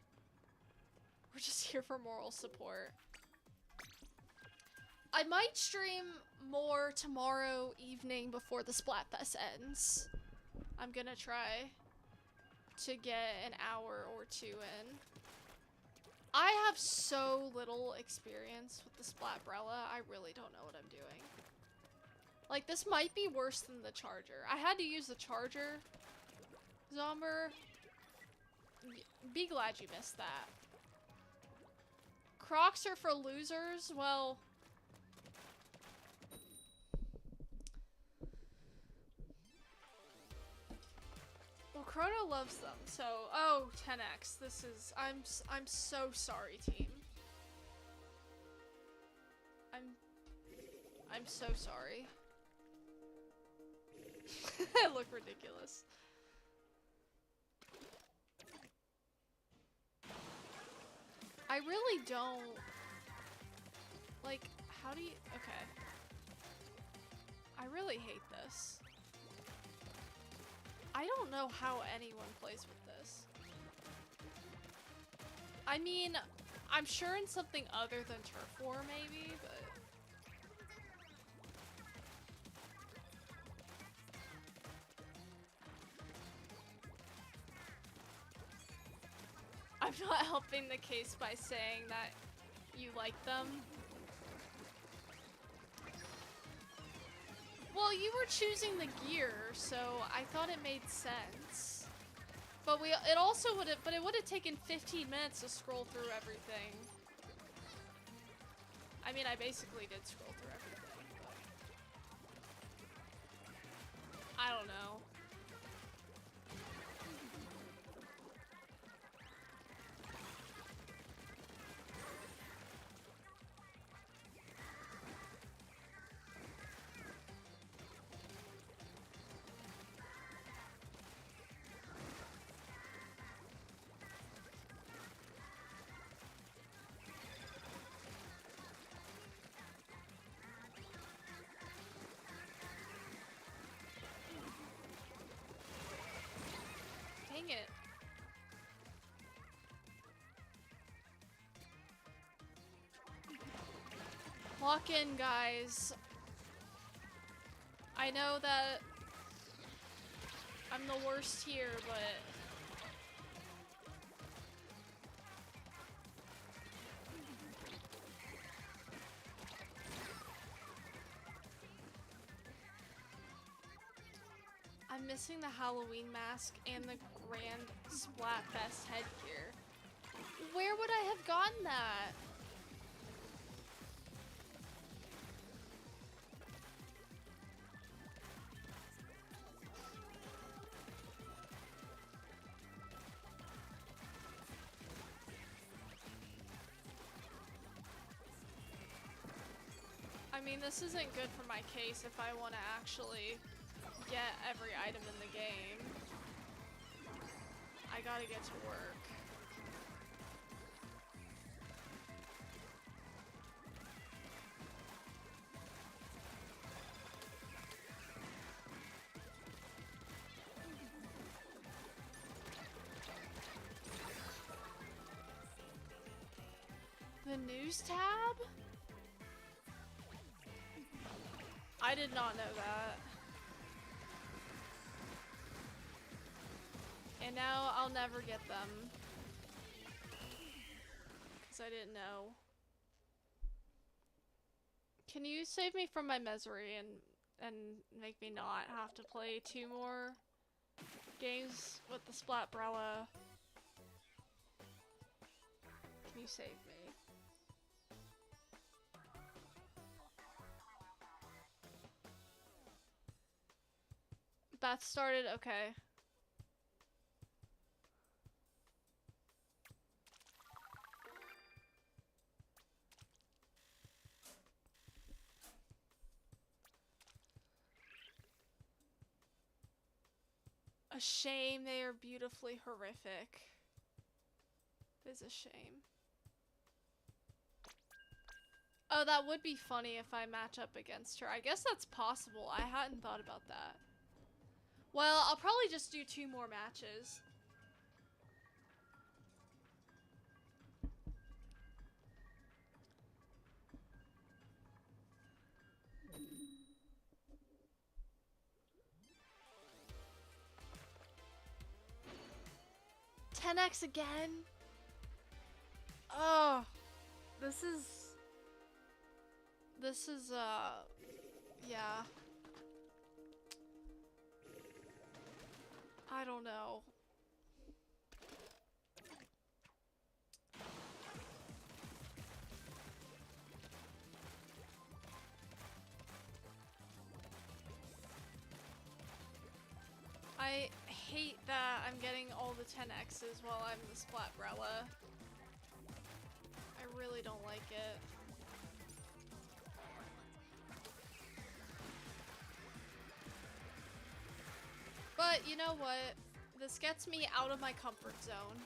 We're just here for moral support. I might stream more tomorrow evening before the Splatfest ends. I'm gonna try to get an hour or two in. I have so little experience with the Splatbrella, I really don't know what I'm doing. Like, this might be worse than the charger. I had to use the charger, Zomber. Be glad you missed that. Crocs are for losers? Well... Well, Chrono loves them, so... Oh, 10x. This is... I'm so sorry, team. I'm so sorry. I look ridiculous. I really don't... Like, how do you... Okay. I really hate this. I don't know how anyone plays with this. I mean, I'm sure in something other than Turf War, maybe, but... I'm not helping the case by saying that you like them. Well, you were choosing the gear, so I thought it made sense. But it also would have, but it would have taken 15 minutes to scroll through everything. I mean, I basically did scroll through everything, but I don't know. Dang it. Lock in, guys. I know that I'm the worst here, but... I'm missing the Halloween mask and the Grand Splatfest headgear. Where would I have gotten that? I'm mean, this isn't good for my case if I want to actually get every item in the game. I gotta get to work. The news tab? I did not know that. And now I'll never get them. Because I didn't know. Can you save me from my misery and make me not have to play 2 more games with the Splatbrella? Can you save me? Beth started? Okay. A shame, they are beautifully horrific. It is a shame. Oh, that would be funny if I match up against her. I guess that's possible. I hadn't thought about that. Well, I'll probably just do 2 more matches. $10x again? Oh, this is, yeah. I don't know. I hate that I'm getting all the 10x's while I'm the Splatbrella. I really don't like it. But you know what? This gets me out of my comfort zone.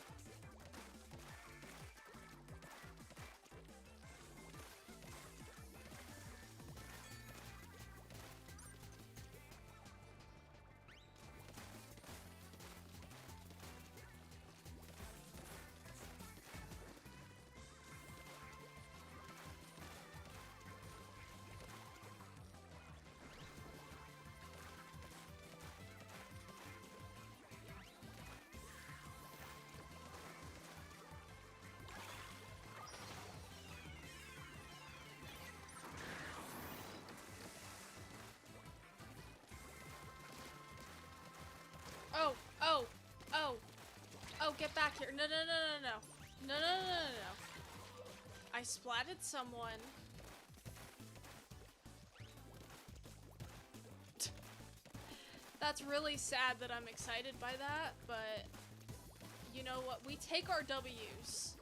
Oh, oh, oh, oh, get back here. No, no, no, no, no. No, no, no, no, no. I splatted someone. That's really sad that I'm excited by that, but you know what? We take our W's.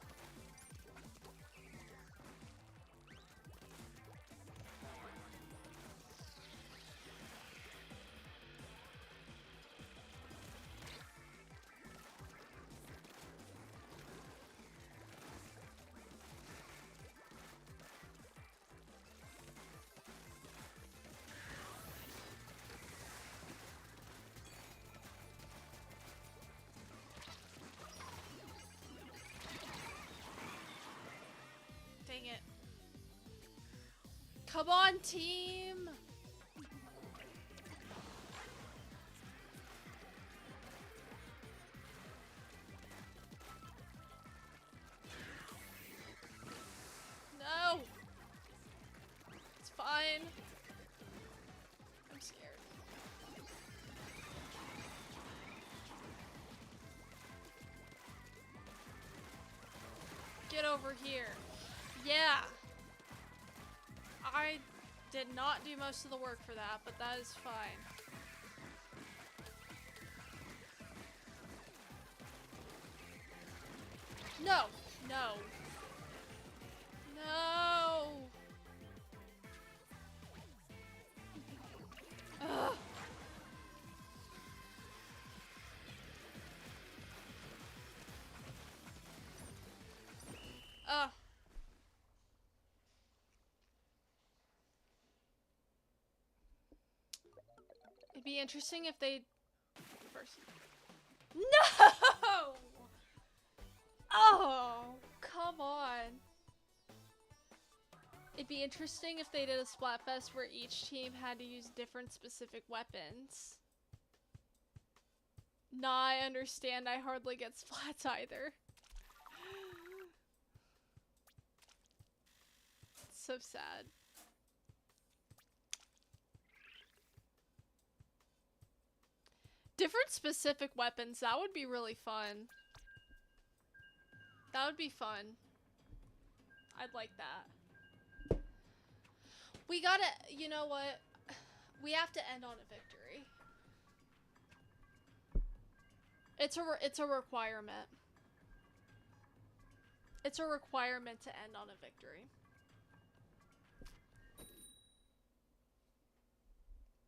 Dang it. Come on, team! No! It's fine. I'm scared. Get over here. Yeah! I did not do most of the work for that, but that is fine. No! No! No! Ugh. It'd be interesting if they first. No! Oh, come on. It'd be interesting if they did a Splatfest where each team had to use different specific weapons. Nah, I understand. I hardly get splats either. So sad. Different specific weapons, that would be really fun. That would be fun. I'd like that. We gotta, you know what? We have to end on a victory. It's a requirement. It's a requirement to end on a victory.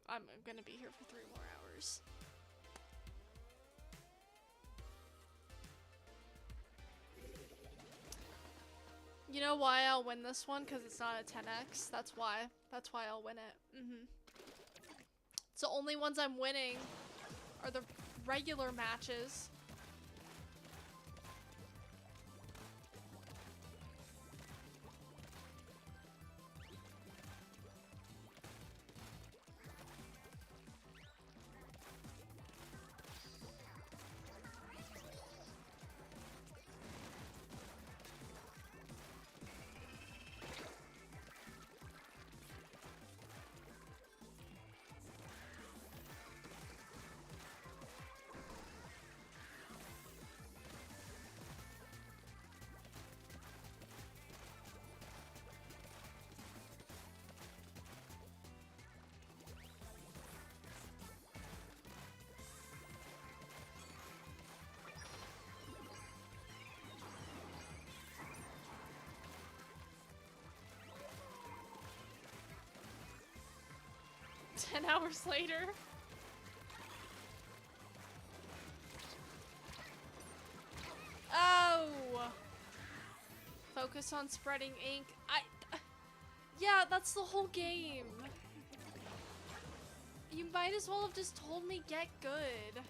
I'm gonna be here for 3 more hours. You know why I'll win this one? Because it's not a 10x. That's why. That's why I'll win it. It's the only ones I'm winning are the regular matches. Ten hours later. Oh! Focus on spreading ink. Yeah, that's the whole game. You might as well have just told me get good.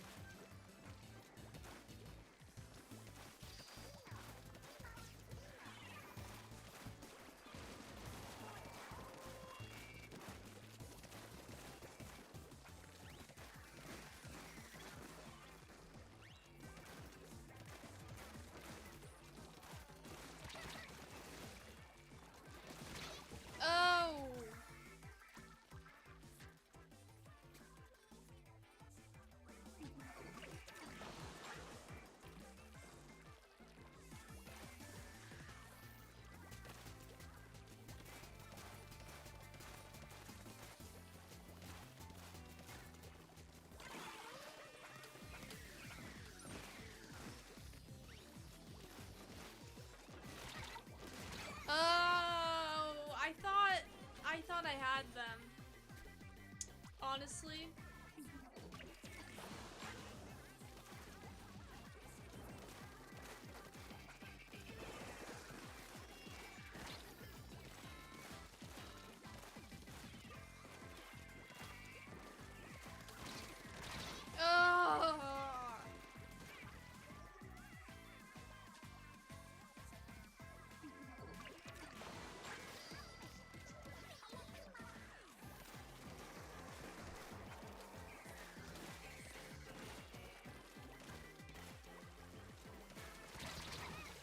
I thought I had them. Honestly.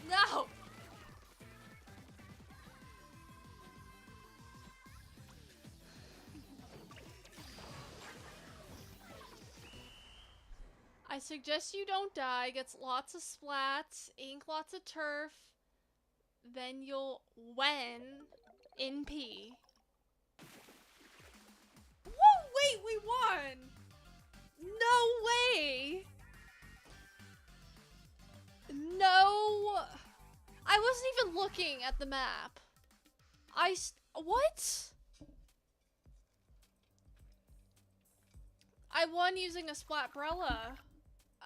No! I suggest you don't die. Gets lots of splats, ink lots of turf. Then you'll win in P. Whoa, wait, we won! No way! No! I wasn't even looking at the map. What? I won using a Splatbrella.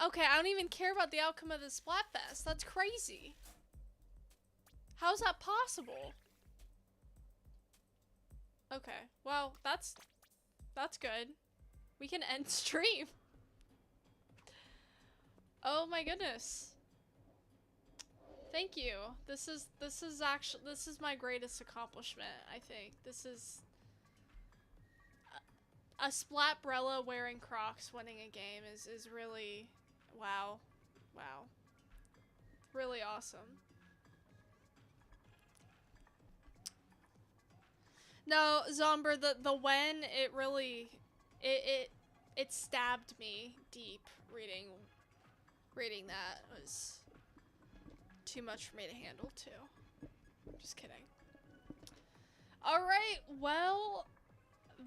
Okay, I don't even care about the outcome of the Splatfest. That's crazy. How's that possible? Okay, well, that's good. We can end stream. Oh my goodness. Thank you. This is my greatest accomplishment, I think. This is a Splatbrella wearing Crocs winning a game is really wow. Wow. Really awesome. No, Zomber, the when it really it stabbed me deep reading that. It was too much for me to handle too. Just kidding. Alright, well,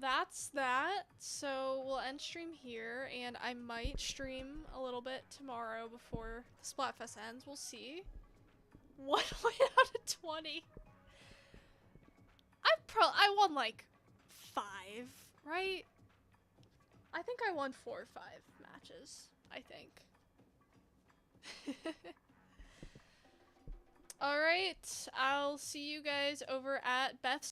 that's that. So we'll end stream here, and I might stream a little bit tomorrow before the Splatfest ends. We'll see. 1 win out of 20. I won like 5, right? I think I won 4 or 5 matches, I think. Alright, I'll see you guys over at Beth's